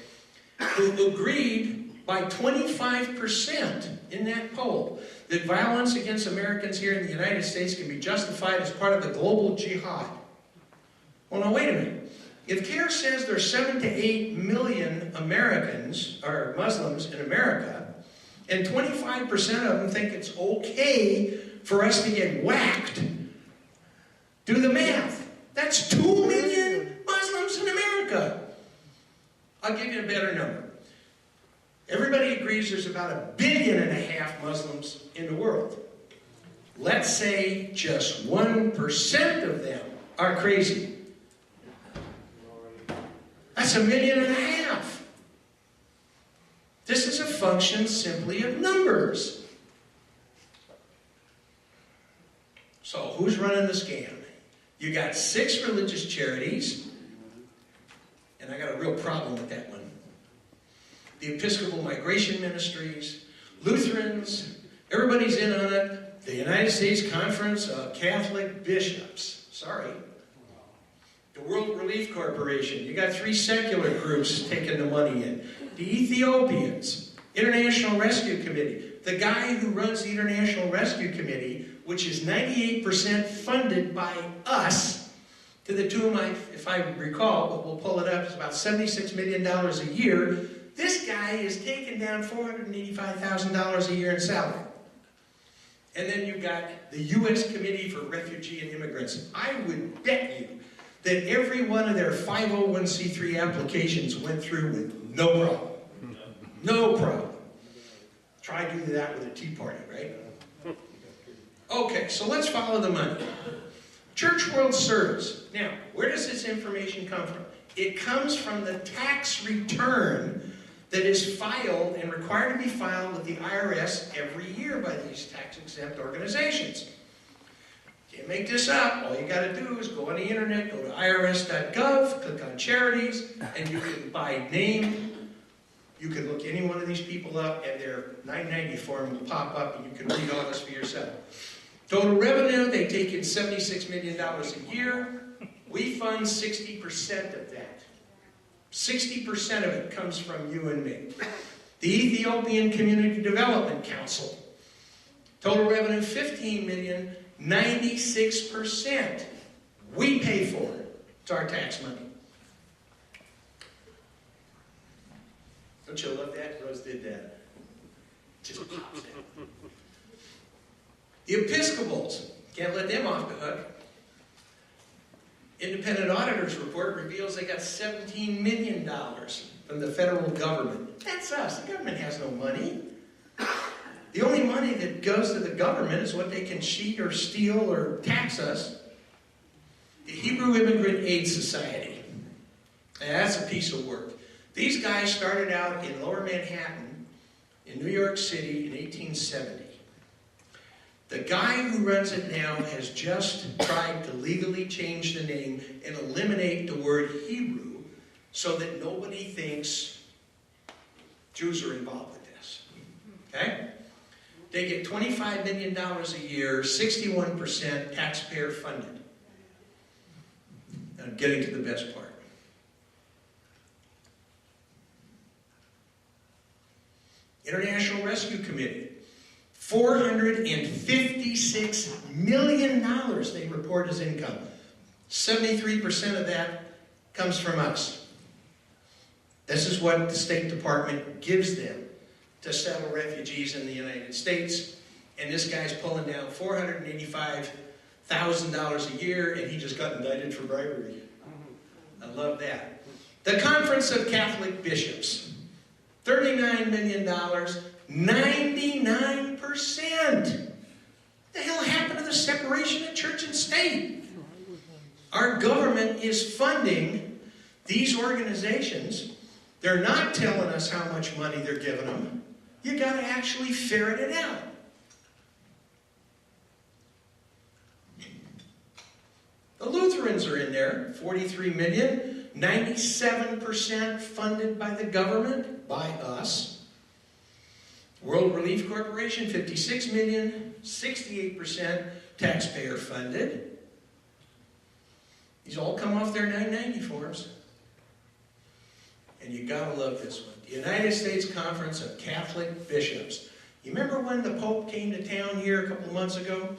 Who agreed by 25% in that poll that violence against Americans here in the United States can be justified as part of the global jihad. Well, now wait a minute. If CARE says there's 7 to 8 million Americans, or Muslims in America, and 25% of them think it's okay for us to get whacked, do the math. That's 2 million Muslims in America. I'll give you a better number. Everybody agrees there's about 1.5 billion Muslims in the world. Let's say just 1% of them are crazy. That's 1.5 million. This is a function simply of numbers. So who's running the scam? You got 6 religious charities, and I got a real problem with that one. The Episcopal Migration Ministries, Lutherans, everybody's in on it. The United States Conference of Catholic Bishops. Sorry. The World Relief Corporation. You got 3 secular groups taking the money in. The Ethiopians. International Rescue Committee. The guy who runs the International Rescue Committee, which is 98% funded by us, to the tune, if I recall, but we'll pull it up, it's about $76 million a year. This guy is taking down $485,000 a year in salary. And then you've got the U.S. Committee for Refugee and Immigrants. I would bet you that every one of their 501c3 applications went through with no problem. No problem. Try to do that with a Tea Party, right? Okay, so let's follow the money. Church World Service. Now, where does this information come from? It comes from the tax return that is filed and required to be filed with the IRS every year by these tax-exempt organizations. Can't make this up. All you got to do is go on the internet, go to irs.gov, click on charities, and you can, by name, you can look any one of these people up, and their 990 form will pop up, and you can read all this for yourself. Total revenue, they take in $76 million a year. We fund 60% of that. 60% of it comes from you and me. The Ethiopian Community Development Council. Total revenue, $15 million, 96%. We pay for it. It's our tax money. Don't you love that? Rose did that. Just pops down. The Episcopals. Can't let them off the hook. Independent Auditor's Report reveals they got $17 million from the federal government. That's us. The government has no money. The only money that goes to the government is what they can cheat or steal or tax us. The Hebrew Immigrant Aid Society. Now, that's a piece of work. These guys started out in Lower Manhattan in New York City in 1870. The guy who runs it now has just tried to legally change the name and eliminate the word Hebrew so that nobody thinks Jews are involved with this. Okay? They get $25 million a year, 61% taxpayer funded. I'm getting to the best part. International Rescue Committee. $456 million they report as income. 73% of that comes from us. This is what the State Department gives them to settle refugees in the United States. And this guy's pulling down $485,000 a year, and he just got indicted for bribery. I love that. The Conference of Catholic Bishops. $39 million, 99%. What the hell happened to the separation of church and state? Our government is funding these organizations. They're not telling us how much money they're giving them. You got to actually ferret it out. The Lutherans are in there, 43 million, 97% funded by the government, by us. World Relief Corporation, 56 million, 68% taxpayer funded. These all come off their 990 forms. And you gotta love this one. The United States Conference of Catholic Bishops. You remember when the Pope came to town here a couple of months ago?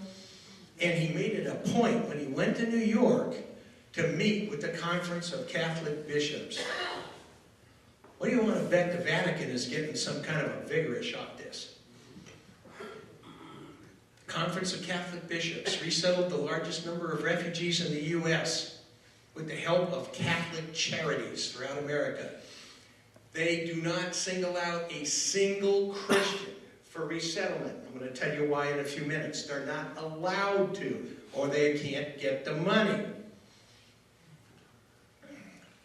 And he made it a point when he went to New York to meet with the Conference of Catholic Bishops. What do you want to bet the Vatican is getting some kind of a vigorous off this? The Conference of Catholic Bishops resettled the largest number of refugees in the U.S. with the help of Catholic charities throughout America. They do not single out a single Christian for resettlement. I'm going to tell you why in a few minutes. They're not allowed to, or they can't get the money.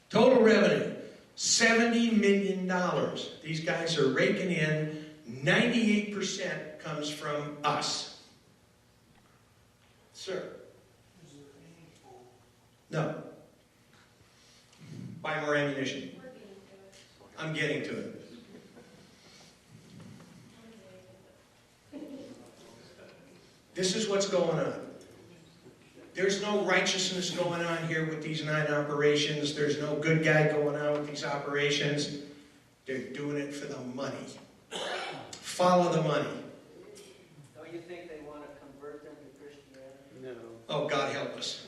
Total revenue, $70 million. These guys are raking in. 98% comes from us. Sir? No. Buy more ammunition. I'm getting to it. This is what's going on. There's no righteousness going on here with these 9 operations. There's no good guy going on with these operations. They're doing it for the money. Follow the money. Don't you think they want to convert them to Christianity? No. Oh, God help us.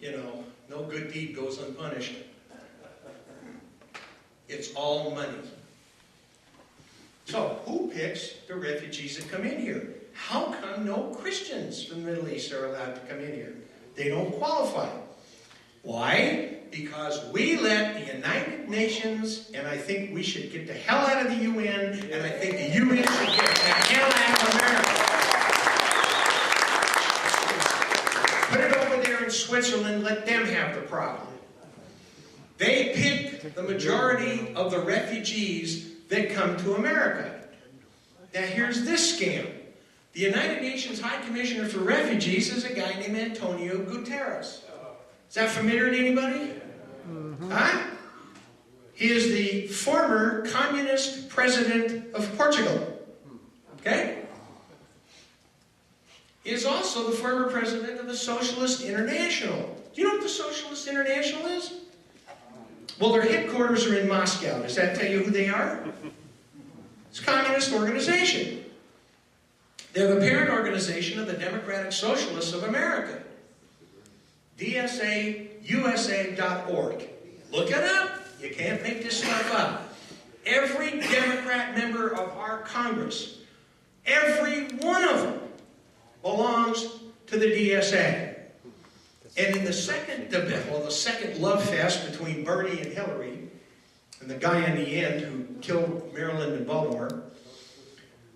You know, no good deed goes unpunished. It's all money. So, who picks the refugees that come in here? How come no Christians from the Middle East are allowed to come in here? They don't qualify. Why? Because we let the United Nations, and I think we should get the hell out of the UN, and I think the UN should get the hell out of America. Put it over there in Switzerland, let them have the problem. They pick the majority of the refugees that come to America. Now here's this scam. The United Nations High Commissioner for Refugees is a guy named Antonio Guterres. Is that familiar to anybody? Huh? He is the former communist president of Portugal. Okay? He is also the former president of the Socialist International. Do you know what the Socialist International is? Well, their headquarters are in Moscow. Does that tell you who they are? It's a communist organization. They're the parent organization of the Democratic Socialists of America. DSAUSA.org. Look it up. You can't make this stuff up. Every Democrat member of our Congress, every one of them, belongs to the DSA. And in the second debate, the second love fest between Bernie and Hillary, and the guy in the end who killed Maryland and Baltimore,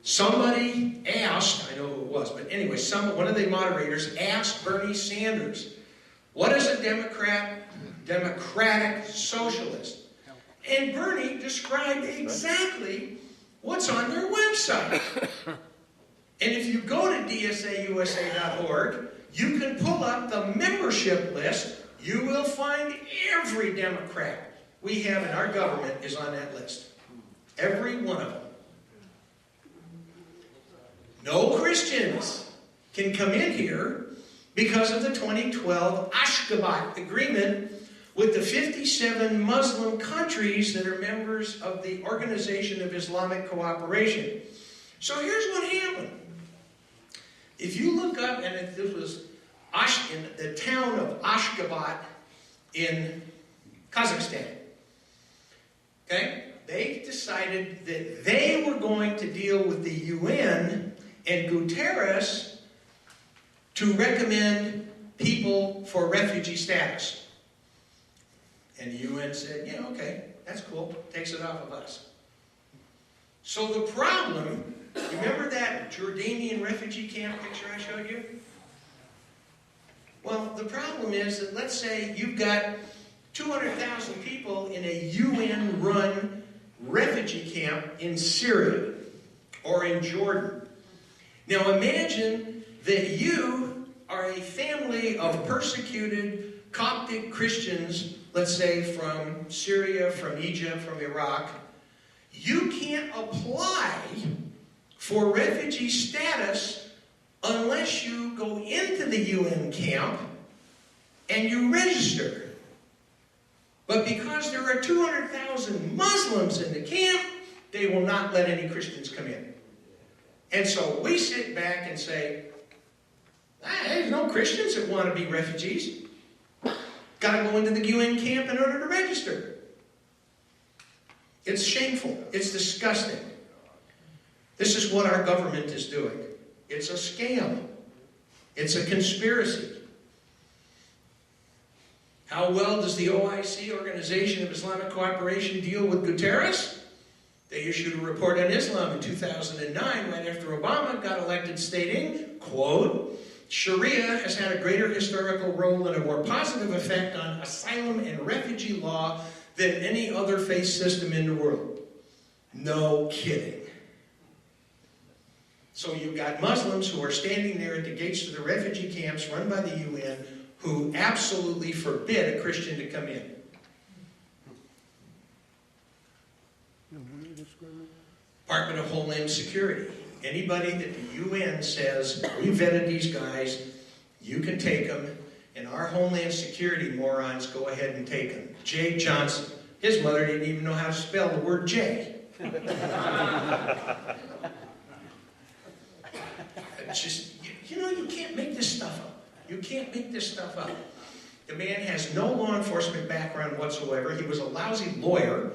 somebody asked, I know who it was, but anyway, one of the moderators asked Bernie Sanders, what is a democratic socialist? And Bernie described exactly what's on their website. And if you go to dsausa.org, you can pull up the membership list. You will find every Democrat we have in our government is on that list. Every one of them. No Christians can come in here because of the 2012 Ashgabat Agreement with the 57 Muslim countries that are members of the Organization of Islamic Cooperation. So here's what happened. If you look up, and this was in the town of Ashgabat in Kazakhstan, okay? They decided that they were going to deal with the UN and Guterres to recommend people for refugee status. And the UN said, yeah, okay, that's cool. Takes it off of us. So the problem, remember that Jordanian refugee camp picture I showed you? Well, the problem is that let's say you've got 200,000 people in a UN-run refugee camp in Syria or in Jordan. Now imagine that you are a family of persecuted Coptic Christians, let's say from Syria, from Egypt, from Iraq. You can't apply for refugee status unless you go into the UN camp and you register. But because there are 200,000 Muslims in the camp, they will not let any Christians come in. And so we sit back and say, there's no Christians that want to be refugees. Got to go into the UN camp in order to register. It's shameful. It's disgusting. This is what our government is doing. It's a scam. It's a conspiracy. How well does the OIC, Organization of Islamic Cooperation, deal with Guterres? They issued a report on Islam in 2009, right after Obama got elected, stating, quote, Sharia has had a greater historical role and a more positive effect on asylum and refugee law than any other faith system in the world. No kidding. So you've got Muslims who are standing there at the gates of the refugee camps run by the UN who absolutely forbid a Christian to come in. Department of Homeland Security. Anybody that the UN says, we vetted these guys, you can take them, and our Homeland Security morons go ahead and take them. Jay Johnson. His mother didn't even know how to spell the word Jay. It's just, you know, you can't make this stuff up. You can't make this stuff up. The man has no law enforcement background whatsoever. He was a lousy lawyer.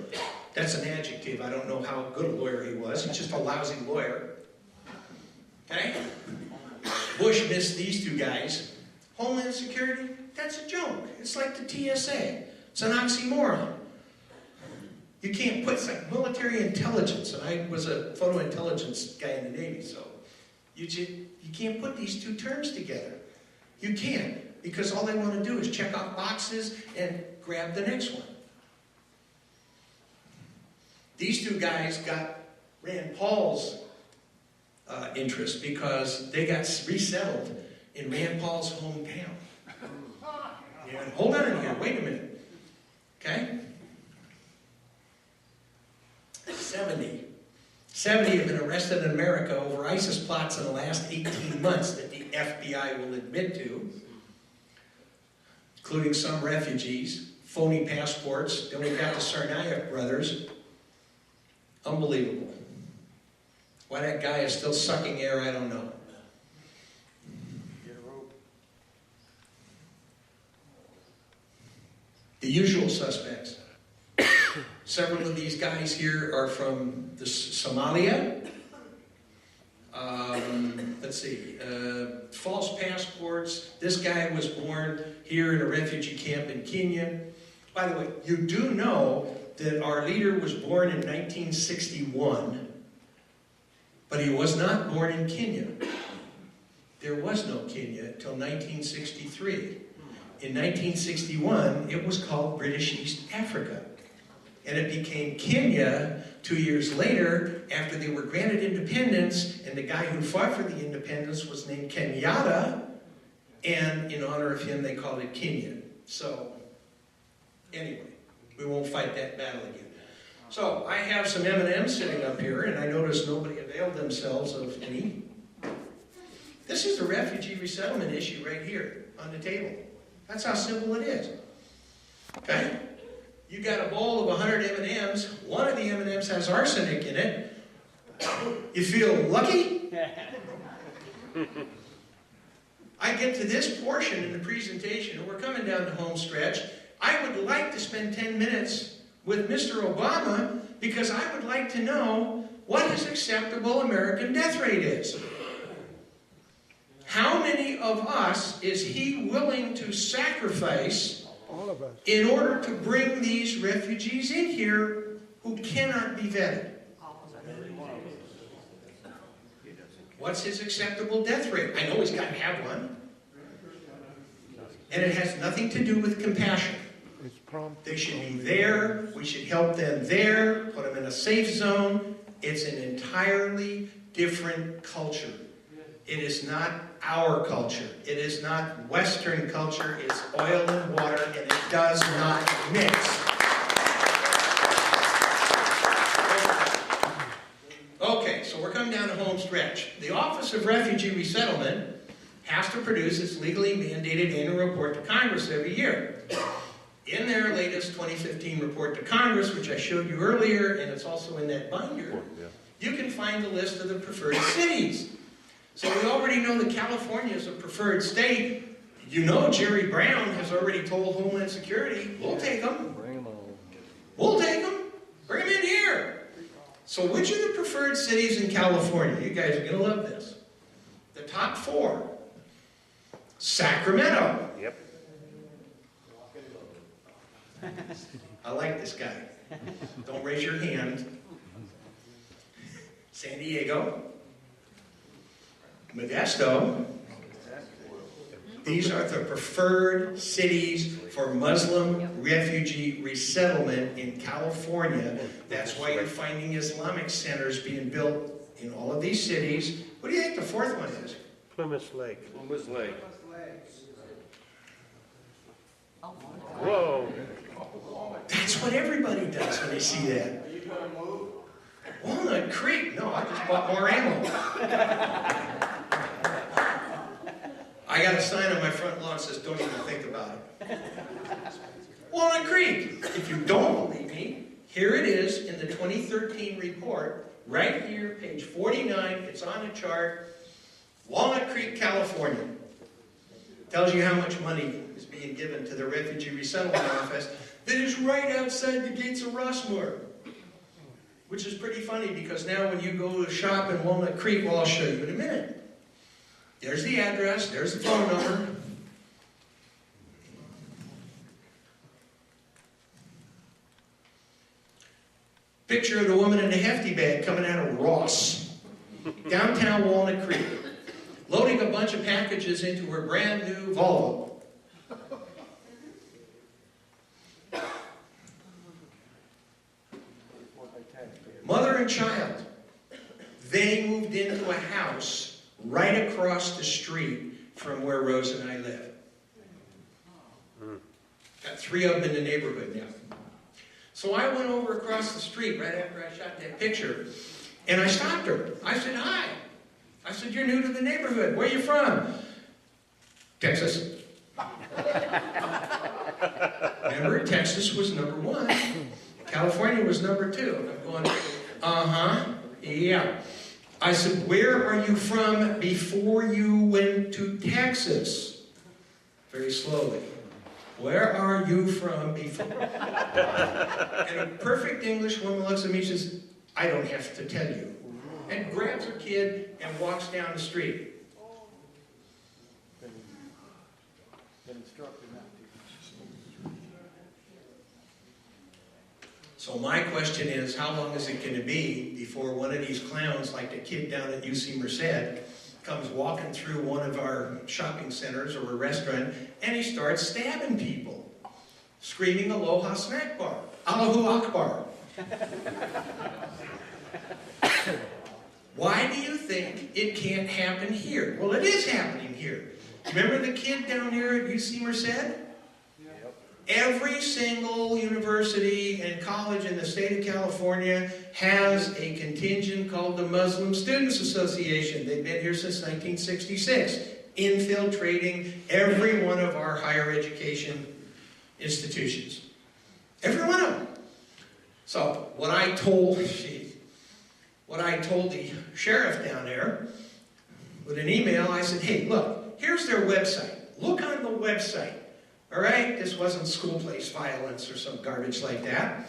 That's an adjective. I don't know how good a lawyer he was. He's just a lousy lawyer. Okay? Bush missed these two guys. Homeland Security, that's a joke. It's like the TSA. It's an oxymoron. You can't put, it's like military intelligence, and I was a photo intelligence guy in the Navy, so you can't put these two terms together. You can't, because all they want to do is check off boxes and grab the next one. These two guys got Rand Paul's interest because they got resettled in Rand Paul's hometown. Yeah, hold on here, wait a minute. Okay? 70 have been arrested in America over ISIS plots in the last 18 months that the FBI will admit to, including some refugees, phony passports. Then we've got the Tsarnaev brothers. Unbelievable. Why that guy is still sucking air, I don't know. The usual suspects. Several of these guys here are from Somalia. Let's see. False passports. This guy was born here in a refugee camp in Kenya. By the way, you do know that our leader was born in 1961, but he was not born in Kenya. There was no Kenya until 1963. In 1961, it was called British East Africa. And it became Kenya 2 years later after they were granted independence, and the guy who fought for the independence was named Kenyatta, and in honor of him they called it Kenya. So, anyway, we won't fight that battle again. So, I have some M&Ms sitting up here, and I noticed nobody availed themselves of any. This is the refugee resettlement issue right here on the table. That's how simple it is. Okay? You got a bowl of 100 M&Ms. One of the M&Ms has arsenic in it. You feel lucky? I get to this portion in the presentation, and we're coming down the home stretch. I would like to spend 10 minutes with Mr. Obama because I would like to know what his acceptable American death rate is. How many of us is he willing to sacrifice in order to bring these refugees in here who cannot be vetted? What's his acceptable death rate? I know he's got to have one. And it has nothing to do with compassion. They should be there. We should help them there, put them in a safe zone. It's an entirely different culture. It is not our culture. It is not Western culture. It's oil and water, and it does not mix. Okay, so we're coming down the home stretch. The Office of Refugee Resettlement has to produce its legally mandated annual report to Congress every year. In their latest 2015 report to Congress, which I showed you earlier, and it's also in that binder, you can find the list of the preferred cities. So we already know that California is a preferred state. You know Jerry Brown has already told Homeland Security, we'll take them. Bring them on. We'll take them. Bring them in here. So which are the preferred cities in California? You guys are going to love this. The top 4. Sacramento. Yep. I like this guy. Don't raise your hand. San Diego. Modesto. These are the preferred cities for Muslim refugee resettlement in California. That's why you're finding Islamic centers being built in all of these cities. What do you think the 4th one is? Plymouth Lake. Plymouth Lake. Whoa. That's what everybody does when they see that. Are you gonna move? Walnut Creek. No, I just bought more ammo. I got a sign on my front lawn that says, don't even think about it. Walnut Creek. If you don't believe me, here it is in the 2013 report, right here, page 49. It's on a chart. Walnut Creek, California. Tells you how much money is being given to the Refugee Resettlement Office that is right outside the gates of Rossmore. Which is pretty funny because now when you go to shop in Walnut Creek, well, I'll show you in a minute. There's the address, there's the phone number. Picture of the woman in the hefty bag coming out of Ross, downtown Walnut Creek, loading a bunch of packages into her brand new Volvo. Mother and child, they moved into a house right across the street from where Rose and I live. Got 3 of them in the neighborhood now. So I went over across the street right after I shot that picture, and I stopped her. I said, hi. I said, you're new to the neighborhood. Where are you from? Texas. Remember, Texas was number 1. California was number 2. I'm going, yeah. I said, where are you from before you went to Texas? Very slowly. Where are you from before? And a perfect English woman looks at me and says, I don't have to tell you. And grabs her kid and walks down the street. So my question is, how long is it going to be before one of these clowns, like the kid down at UC Merced, comes walking through one of our shopping centers or a restaurant, and he starts stabbing people, screaming Aloha Snack Bar, Allahu Akbar. Why do you think it can't happen here? Well, it is happening here. Remember the kid down here at UC Merced? Every single university and college in the state of California has a contingent called the Muslim Students Association. They've been here since 1966, infiltrating every one of our higher education institutions. Every one of them. So what I told the sheriff down there with an email, I said, hey, look, here's their website. Look on the website. All right? This wasn't school place violence or some garbage like that.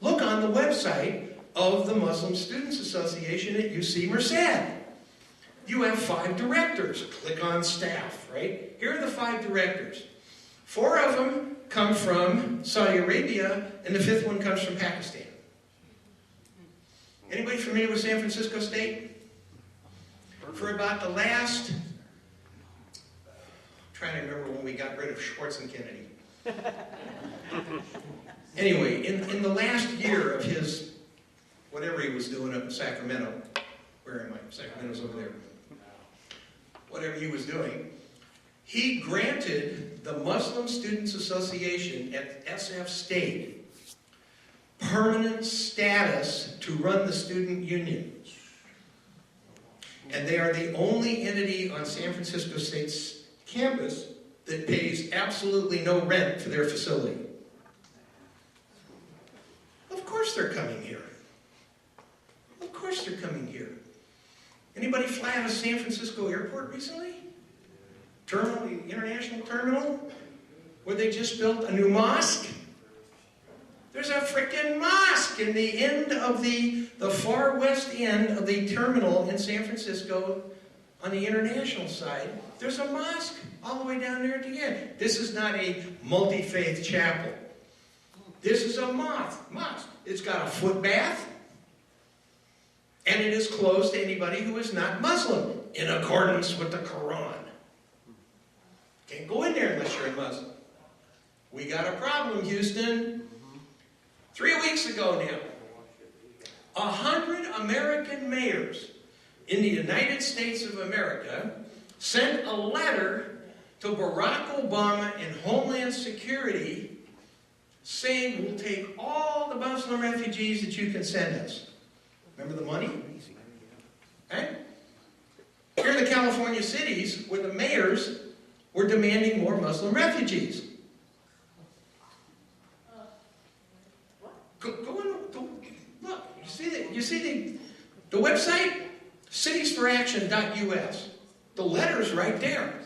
Look on the website of the Muslim Students Association at UC Merced. You have 5 directors. Click on staff, right? Here are the 5 directors. 4 of them come from Saudi Arabia, and the 5th one comes from Pakistan. Anybody familiar with San Francisco State? For about the last trying to remember when we got rid of Schwartz and Kennedy. Anyway, in the last year of his, whatever he was doing up in Sacramento, where am I? Sacramento's over there. Whatever he was doing, he granted the Muslim Students Association at SF State permanent status to run the student union. And they are the only entity on San Francisco State's campus that pays absolutely no rent for their facility. Of course they're coming here. Of course they're coming here. Anybody fly out of San Francisco Airport recently? Terminal, the international terminal, where they just built a new mosque? There's a frickin' mosque in the end of the far west end of the terminal in San Francisco on the international side. There's a mosque all the way down there at the end. This is not a multi-faith chapel. This is a mosque. It's got a foot bath, and it is closed to anybody who is not Muslim, in accordance with the Quran. Can't go in there unless you're a Muslim. We got a problem, Houston. 3 weeks ago now, 100 American mayors in the United States of America sent a letter to Barack Obama and Homeland Security saying, we'll take all the Muslim refugees that you can send us. Remember the money? Okay? Here are the California cities where the mayors were demanding more Muslim refugees. Go look. You see the website? Citiesforaction.us. The letter's right there.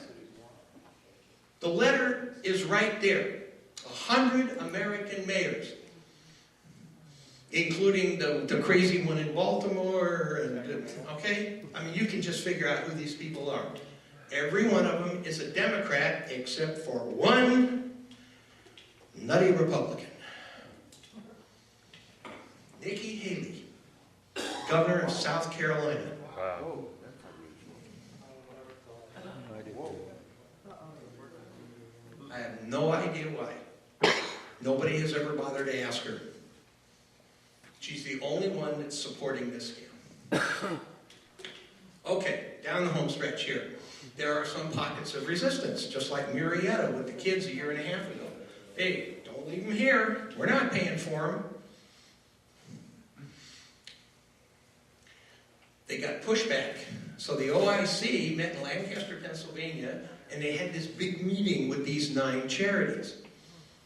The letter is right there. 100 American mayors, including the crazy one in Baltimore. Okay? I mean, you can just figure out who these people are. Every one of them is a Democrat except for one nutty Republican. Nikki Haley, governor of South Carolina. Wow. I have no idea why. Nobody has ever bothered to ask her. She's the only one that's supporting this scam. Okay, down the home stretch here. There are some pockets of resistance, just like Murrieta with the kids a year and a half ago. Hey, don't leave them here. We're not paying for them. They got pushback. So the OIC met in Lancaster, Pennsylvania, and they had this big meeting with these 9 charities.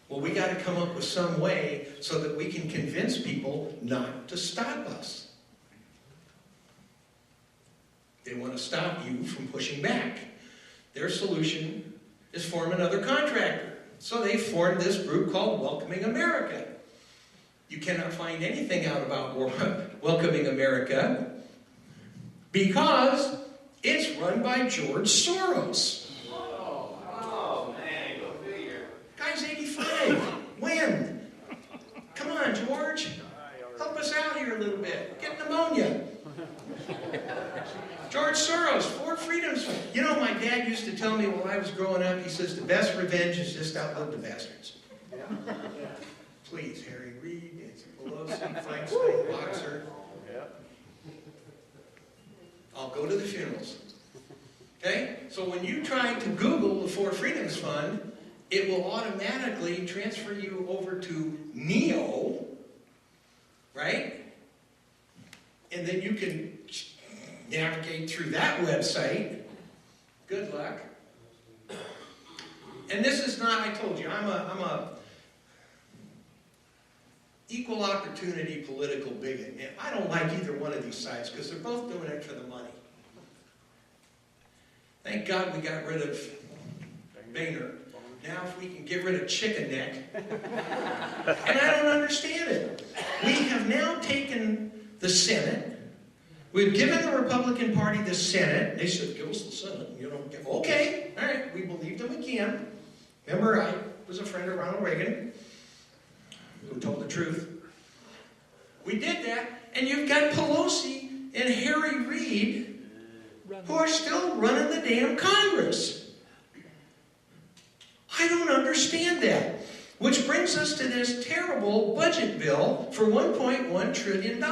Well, we got to come up with some way so that we can convince people not to stop us. They want to stop you from pushing back. Their solution is form another contractor. So they formed this group called Welcoming America. You cannot find anything out about Welcoming America because it's run by George Soros. Oh, man, go figure. Guy's 85. When? Come on, George. Help us out here a little bit. Get pneumonia. George Soros, Four Freedoms. You know, my dad used to tell me when I was growing up, he says, the best revenge is just outlive the bastards. Please, Harry Reid, Nancy Pelosi, Frank Stein, Boxer. I'll go to the funerals. Okay? So when you try to Google the Four Freedoms Fund, it will automatically transfer you over to Neo, right? And then you can navigate through that website. Good luck. And this is not, I told you, I'm a equal opportunity political bigot. And I don't like either one of these sides because they're both doing it for the money. Thank God we got rid of Boehner. Now if we can get rid of Chicken Neck. And I don't understand it. We have now taken the Senate. We've given the Republican Party the Senate. They said, give us the Senate. You know, okay, all right, we believed them again. Remember, I was a friend of Ronald Reagan, who told the truth. We did that, and you've got Pelosi and Harry Reid, who are still running the damn Congress. I don't understand that. Which brings us to this terrible budget bill for $1.1 trillion.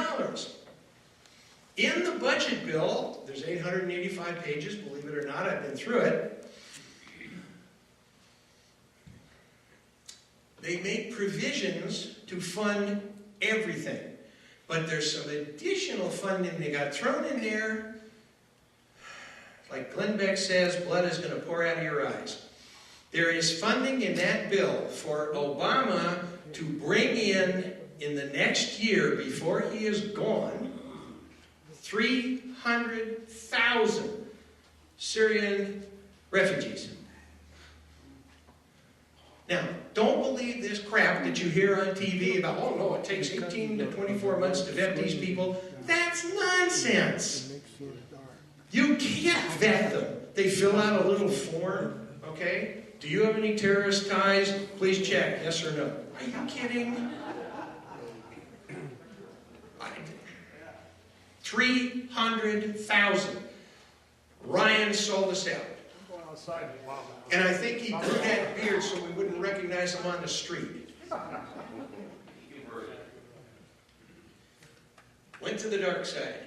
In the budget bill, there's 885 pages, believe it or not, I've been through it. They make provisions to fund everything. But there's some additional funding they got thrown in there. Like Glenn Beck says, blood is going to pour out of your eyes. There is funding in that bill for Obama to bring in the next year, before he is gone, 300,000 Syrian refugees. Now, don't believe this crap that you hear on TV about, oh no, it takes 18 to 24 months to vet these people. That's nonsense. You can't vet them. They fill out a little form, okay? Do you have any terrorist ties? Please check, yes or no. Are you kidding? 300,000. Ryan sold us out. And I think he grew that beard so we wouldn't recognize him on the street. Went to the dark side.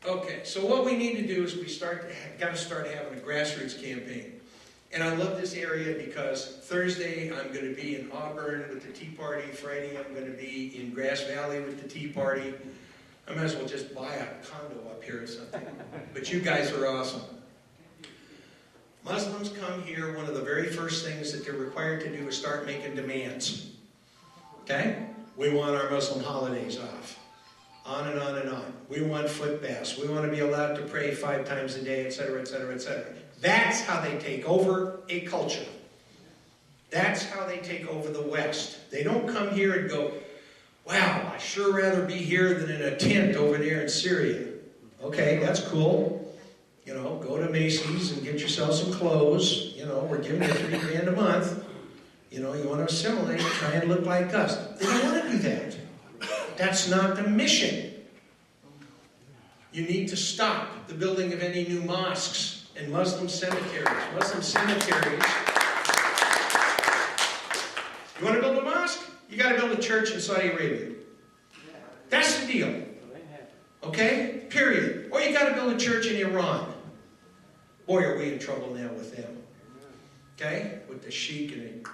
Okay, so what we need to do is got to start having a grassroots campaign. And I love this area because Thursday I'm going to be in Auburn with the Tea Party. Friday I'm going to be in Grass Valley with the Tea Party. I might as well just buy a condo up here or something. But you guys are awesome. Muslims come here, one of the very first things that they're required to do is start making demands. Okay? We want our Muslim holidays off. On and on and on. We want foot baths. We want to be allowed to pray 5 times a day, etc., etc., etc. That's how they take over a culture. That's how they take over the West. They don't come here and go, wow, I'd sure rather be here than in a tent over there in Syria. Okay, that's cool. You know, go to Macy's and get yourself some clothes. You know, we're giving you $3,000 a month. You know, you want to assimilate, try and look like us. They don't want to do that. That's not the mission. You need to stop the building of any new mosques and Muslim cemeteries. Muslim cemeteries. You want to build a mosque? You got to build a church in Saudi Arabia. That's the deal. Okay? Period. Or you got to build a church in Iran. Boy, are we in trouble now with them. Okay? With the Sheikh and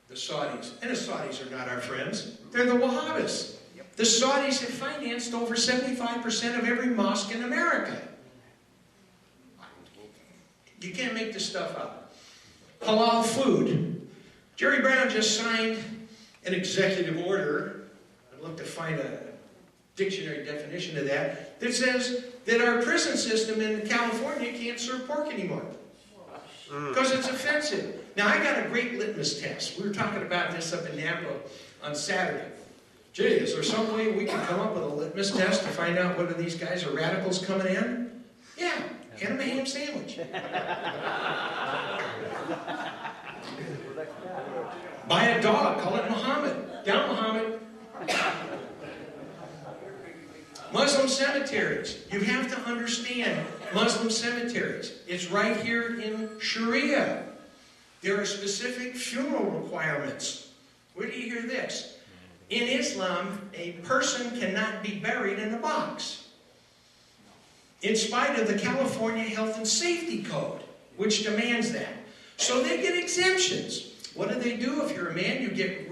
the Saudis. And the Saudis are not our friends. They're the Wahhabis. The Saudis have financed over 75% of every mosque in America. You can't make this stuff up. Halal food. Jerry Brown just signed an executive order. I'd love to find a dictionary definition of that. That says that our prison system in California can't serve pork anymore. Because it's offensive. Now, I got a great litmus test. We were talking about this up in Napa on Saturday. Gee, is there some way we can come up with a litmus test to find out whether these guys are radicals coming in? Yeah, hand them a ham sandwich. Buy a dog, call it Muhammad. Down Muhammad. Muslim cemeteries. You have to understand Muslim cemeteries. It's right here in Sharia. There are specific funeral requirements. Where do you hear this? In Islam, a person cannot be buried in a box. In spite of the California Health and Safety Code, which demands that. So they get exemptions. What do? If you're a man, you get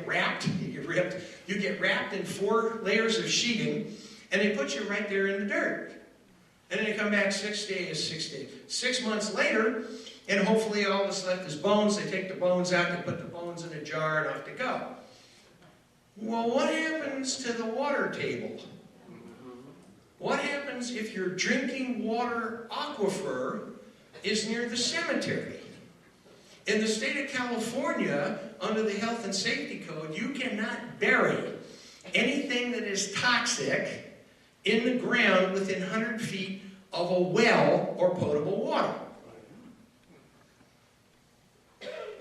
wrapped in 4 layers of sheeting, and they put you right there in the dirt. And then they come back 6 days. 6 months later, and hopefully all that's left is bones. They take the bones out, they put the bones in a jar, and off they go. Well, what happens to the water table? What happens if your drinking water aquifer is near the cemetery? In the state of California, under the Health and Safety Code, you cannot bury anything that is toxic in the ground within 100 feet of a well or potable water.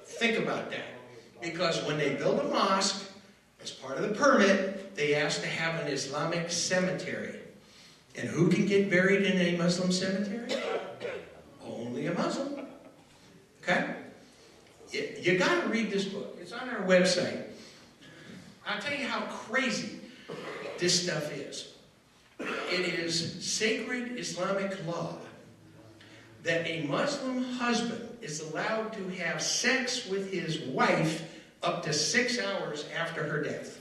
Think about that. Because when they build a mosque, as part of the permit, they ask to have an Islamic cemetery. And who can get buried in a Muslim cemetery? Only a Muslim. Okay? You got to read this book. It's on our website. I'll tell you how crazy this stuff is. It is sacred Islamic law that a Muslim husband is allowed to have sex with his wife up to 6 hours after her death.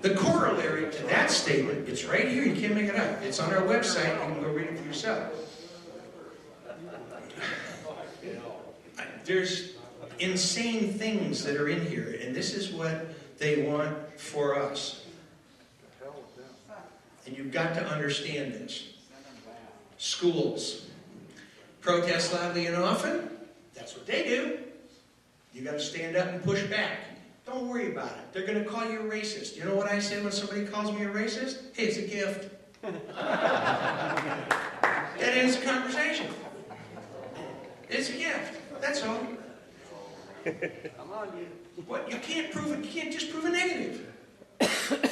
The corollary to that statement, it's right here, you can't make it up. It's on our website, you can go read it for yourself. There's insane things that are in here, and this is what they want for us. And you've got to understand this. Schools. Protest loudly and often, that's what they do. You got to stand up and push back. Don't worry about it. They're going to call you a racist. You know what I say when somebody calls me a racist? Hey, it's a gift. That ends the conversation. It's a gift. That's all. Come on, you. What? You can't prove it. You can't just prove a negative.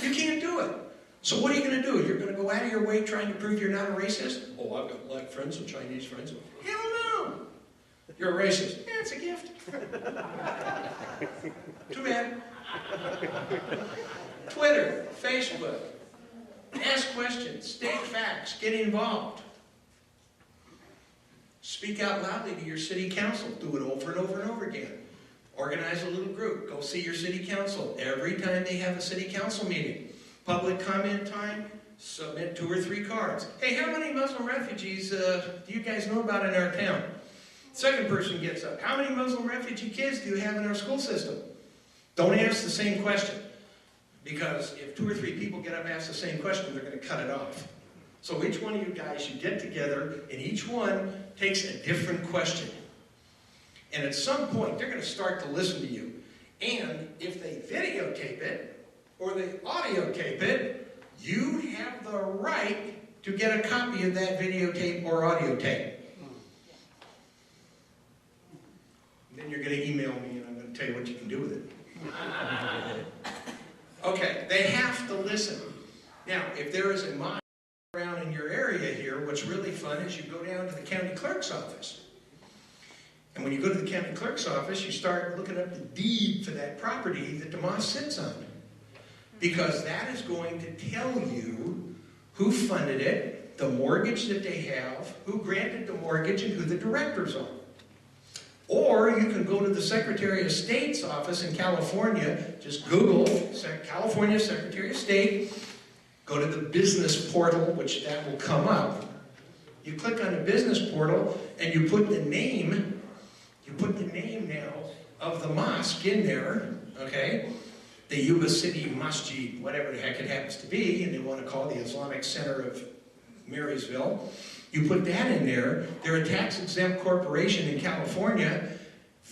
You can't do it. So what are you going to do? You're going to go out of your way trying to prove you're not a racist? Oh, I've got black friends and Chinese friends. Hell no. You're a racist. Yeah, it's a gift. Too bad. Twitter, Facebook. Ask questions. State facts. Get involved. Speak out loudly to your city council. Do it over and over and over again. Organize a little group. Go see your city council every time they have a city council meeting. Public comment time. Submit 2 or 3 cards. Hey, how many Muslim refugees do you guys know about in our town? Second person gets up. How many Muslim refugee kids do you have in our school system? Don't ask the same question. Because if 2 or 3 people get up and ask the same question, they're going to cut it off. So each one of you guys, you get together, and each one takes a different question. And at some point, they're going to start to listen to you. And if they videotape it, or they audio tape it, you have the right to get a copy of that videotape or audio tape. Then you're going to email me, and I'm going to tell you what you can do with it. Okay, they have to listen. Now, if there is a mosque around in your area here, what's really fun is you go down to the county clerk's office. And when you go to the county clerk's office, you start looking up the deed for that property that the mosque sits on. Because that is going to tell you who funded it, the mortgage that they have, who granted the mortgage, and who the directors are. Or you can go to the Secretary of State's office in California, just Google California Secretary of State, go to the business portal, which that will come up. You click on the business portal and you put the name now of the mosque in there, okay? The Yuba City Masjid, whatever the heck it happens to be, and they want to call it the Islamic Center of Marysville. You put that in there. They're a tax-exempt corporation in California.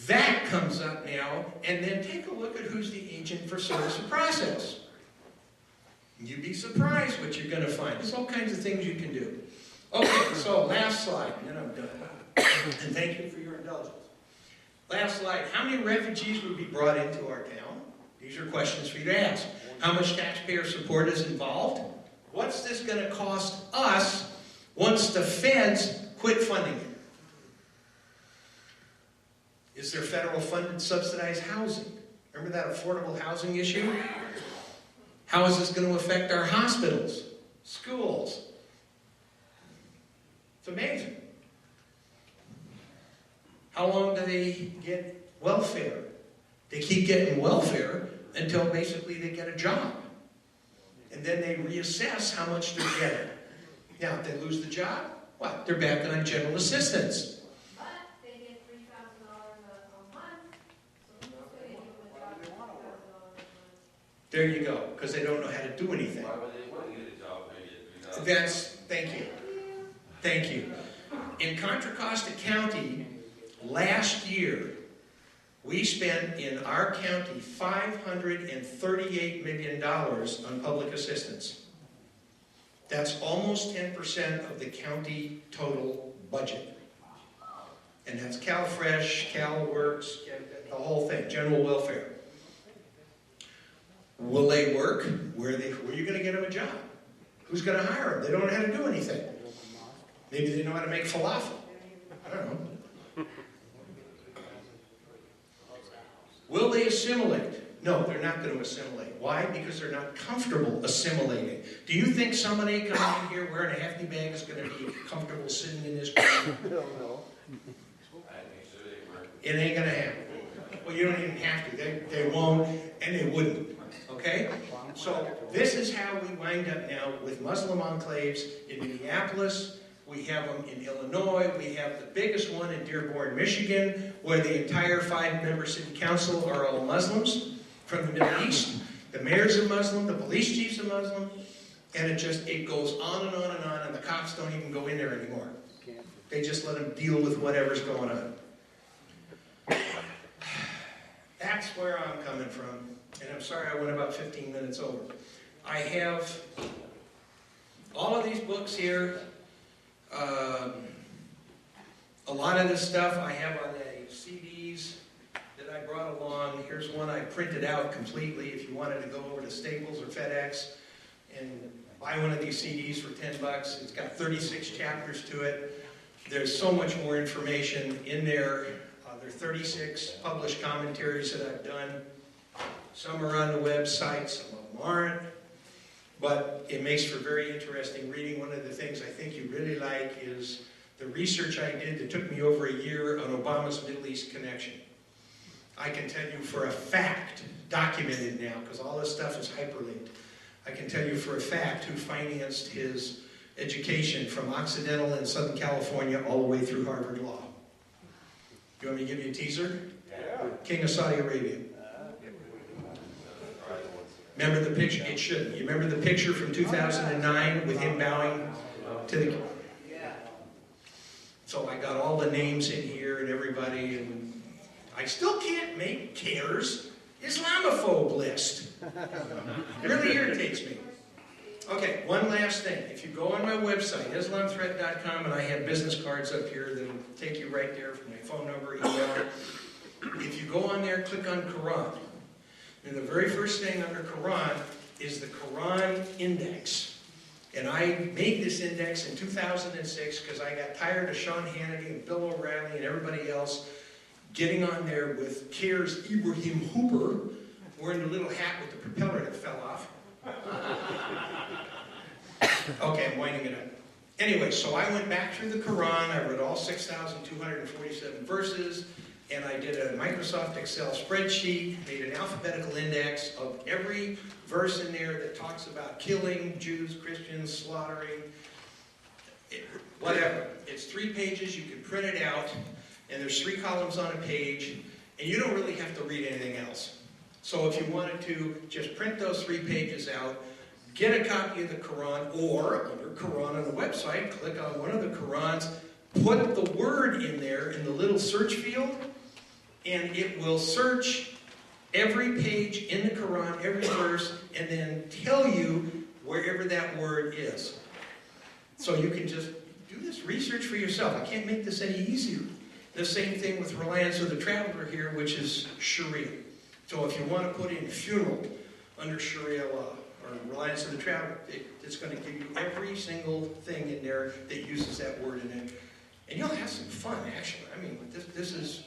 That comes up now, and then take a look at who's the agent for service of process. You'd be surprised what you're going to find. There's all kinds of things you can do. Okay, so last slide, and then I'm done. And thank you for your indulgence. Last slide. How many refugees would be brought into our town? These are questions for you to ask. How much taxpayer support is involved? What's this going to cost us once the feds quit funding it? Is there federal funded subsidized housing? Remember that affordable housing issue? How is this going to affect our hospitals, schools? It's amazing. How long do they get welfare? They keep getting welfare until basically they get a job. And then they reassess how much they're getting. Now, if they lose the job, what? They're back on general assistance. But they get $3,000 a month, so who's going to give them a job for $3,000 a month? There you go, because they don't know how to do anything. Why would they want to get a job when they get $3,000? Thank you. Thank you. In Contra Costa County, last year, we spent in our county $538 million on public assistance. That's almost 10% of the county total budget. And that's CalFresh, CalWorks, the whole thing, general welfare. Will they work? Where are you going to get them a job? Who's going to hire them? They don't know how to do anything. Maybe they know how to make falafel. I don't know. Will they assimilate? No, they're not going to assimilate. Why? Because they're not comfortable assimilating. Do you think somebody coming in here wearing a hefty bag is going to be comfortable sitting in this car? No. It ain't going to happen. Well, you don't even have to. They won't, and they wouldn't. Okay? So this is how we wind up now with Muslim enclaves in Minneapolis. We have them in Illinois. We have the biggest one in Dearborn, Michigan, where the entire 5-member city council are all Muslims from the Middle East. The mayor's a Muslim, the police chief's a Muslim, and it goes on and on and on, and the cops don't even go in there anymore. They just let them deal with whatever's going on. That's where I'm coming from, and I'm sorry I went about 15 minutes over. I have all of these books here. A lot of this stuff I have on the CDs that I brought along. Here's one I printed out completely if you wanted to go over to Staples or FedEx and buy one of these CDs for $10. It's got 36 chapters to it. There's so much more information in there. There are 36 published commentaries that I've done. Some are on the website, some of them aren't. But it makes for very interesting reading. One of the things I think you really like is the research I did that took me over a year on Obama's Middle East connection. I can tell you for a fact, documented now, because all this stuff is hyperlinked, I can tell you for a fact who financed his education from Occidental in Southern California all the way through Harvard Law. You want me to give you a teaser? Yeah. King of Saudi Arabia. Remember the picture? It shouldn't. You remember the picture from 2009 with him bowing to the... Yeah. So I got all the names in here and everybody, and I still can't make CARE's Islamophobe list. It really irritates me. Okay, one last thing. If you go on my website, islamthreat.com, and I have business cards up here that'll take you right there from my phone number, email. If you go on there, click on Quran. And the very first thing under Quran is the Quran Index. And I made this index in 2006 because I got tired of Sean Hannity and Bill O'Reilly and everybody else getting on there with CARE's Ibrahim Hooper wearing the little hat with the propeller that fell off. Okay, I'm winding it up. Anyway, so I went back through the Quran. I read all 6,247 verses. And I did a Microsoft Excel spreadsheet, made an alphabetical index of every verse in there that talks about killing Jews, Christians, slaughtering, whatever. It's 3 pages, you can print it out, and there's 3 columns on a page, and you don't really have to read anything else. So if you wanted to just print those 3 pages out, get a copy of the Quran, or under Quran on the website, click on one of the Qurans, put the word in there in the little search field, and it will search every page in the Quran, every verse, and then tell you wherever that word is. So you can just do this research for yourself. I can't make this any easier. The same thing with Reliance of the Traveler here, which is Sharia. So if you want to put in funeral under Sharia law, or Reliance of the Traveler, it's going to give you every single thing in there that uses that word in it. And you'll have some fun, actually. I mean, this is...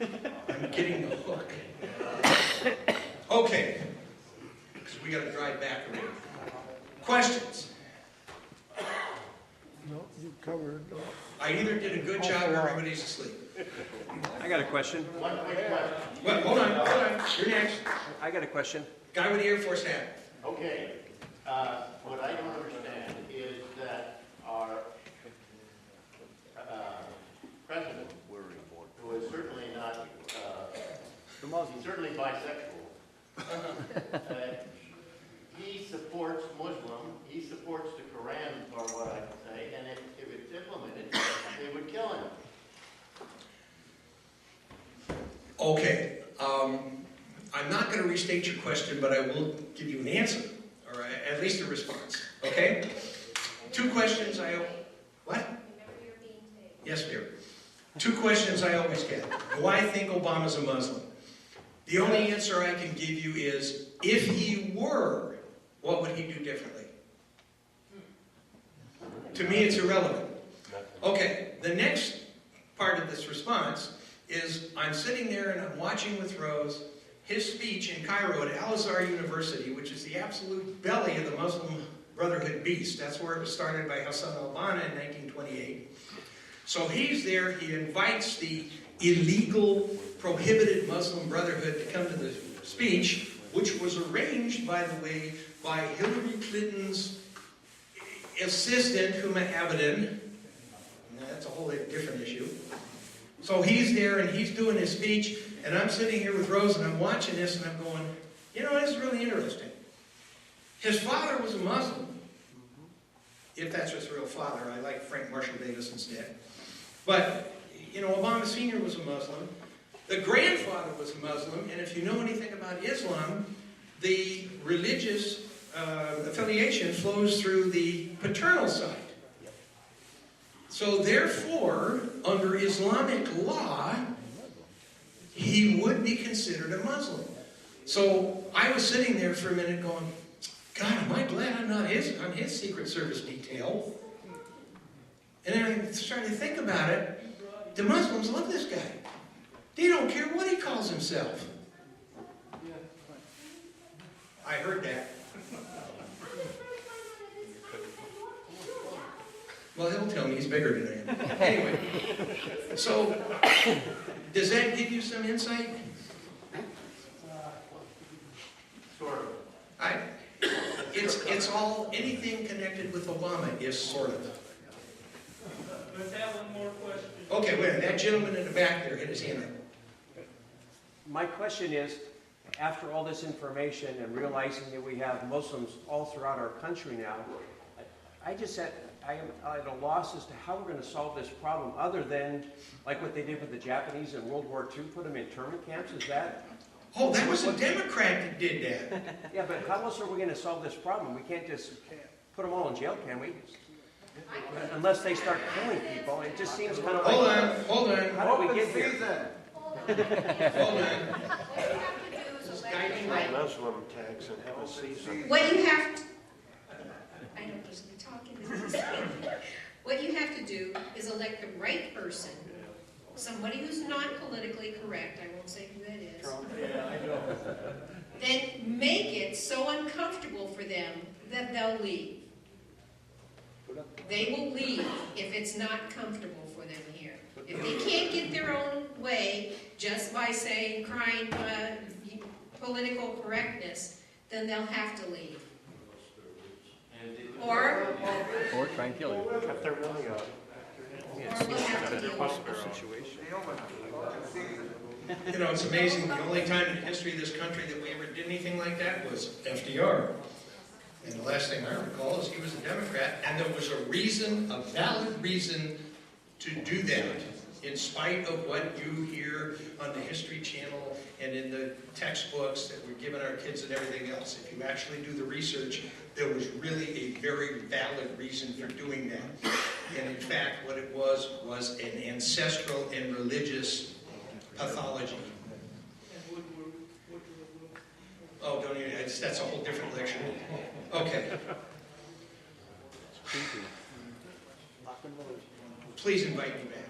I'm getting the hook. Okay. Because we got to drive back around. Questions? No, you covered. I either did a good job or everybody's asleep. I got a question. One quick question. Well, hold on. You're next. I got a question. Guy with the Air Force hat. Okay, what I don't understand is that our president, who is certainly not, he's certainly bisexual, he supports Muslim, he supports the Quran, or what I would say, and if it's implemented, they would kill him. Okay. I'm not going to restate your question, but I will give you an answer, or at least a response. Okay? 2 questions I... What? Remember you're being taped. Yes, dear. 2 questions I always get. Do I think Obama's a Muslim? The only answer I can give you is, if he were, what would he do differently? To me, it's irrelevant. Okay, the next part of this response is I'm sitting there and I'm watching with Rose his speech in Cairo at Al-Azhar University, which is the absolute belly of the Muslim Brotherhood beast. That's where it was started by Hassan al-Banna in 1928. So he's there, he invites the illegal, prohibited Muslim Brotherhood to come to the speech, which was arranged, by the way, by Hillary Clinton's assistant, Huma Abedin. Now, that's a whole different issue. So he's there and he's doing his speech, and I'm sitting here with Rose and I'm watching this and I'm going, you know, this is really interesting. His father was a Muslim, if that's his real father. I like Frank Marshall Davis instead. But, you know, Obama Sr. was a Muslim. The grandfather was a Muslim, and if you know anything about Islam, the religious affiliation flows through the paternal side. So therefore, under Islamic law, he would be considered a Muslim. So I was sitting there for a minute going, God, am I glad I'm not on his Secret Service detail. And then I started to think about it. The Muslims love this guy. They don't care what he calls himself. I heard that. Well, he'll tell me he's bigger than I am. Anyway, so does that give you some insight? Sort of. It's all, anything connected with Obama is sort of. Let's have one more question. Okay, wait, that gentleman in the back there hit his hand up. My question is, after all this information and realizing that we have Muslims all throughout our country now, I am at a loss as to how we're going to solve this problem other than like what they did with the Japanese in World War II, put them in internment camps. Is that? Oh, that was a Democrat that did that. Yeah, but how else are we going to solve this problem? We can't just put them all in jail, can we? Unless they start killing people. It just seems kind of like... Hold on. How did we get here? Hold on. Muslim tax and have a season. What you have to, I don't listen to talking, this is what you have to do is elect the right person, somebody who's not politically correct, I won't say who that is. Yeah, I know. Then make it so uncomfortable for them that they'll leave. They will leave if it's not comfortable for them here. If they can't get their own way just by saying, crying political correctness, then they'll have to leave. Or try and kill you. Cut their money off. or we'll have to deal with it. Situation. You know, it's amazing. The only time in the history of this country that we ever did anything like that was FDR. And the last thing I recall is he was a Democrat, and there was a reason, a valid reason to do that, in spite of what you hear on the History Channel and in the textbooks that we're giving our kids and everything else. If you actually do the research, there was really a very valid reason for doing that. And in fact, what it was an ancestral and religious pathology. Oh, don't even, that's a whole different lecture. Okay. Please invite me back.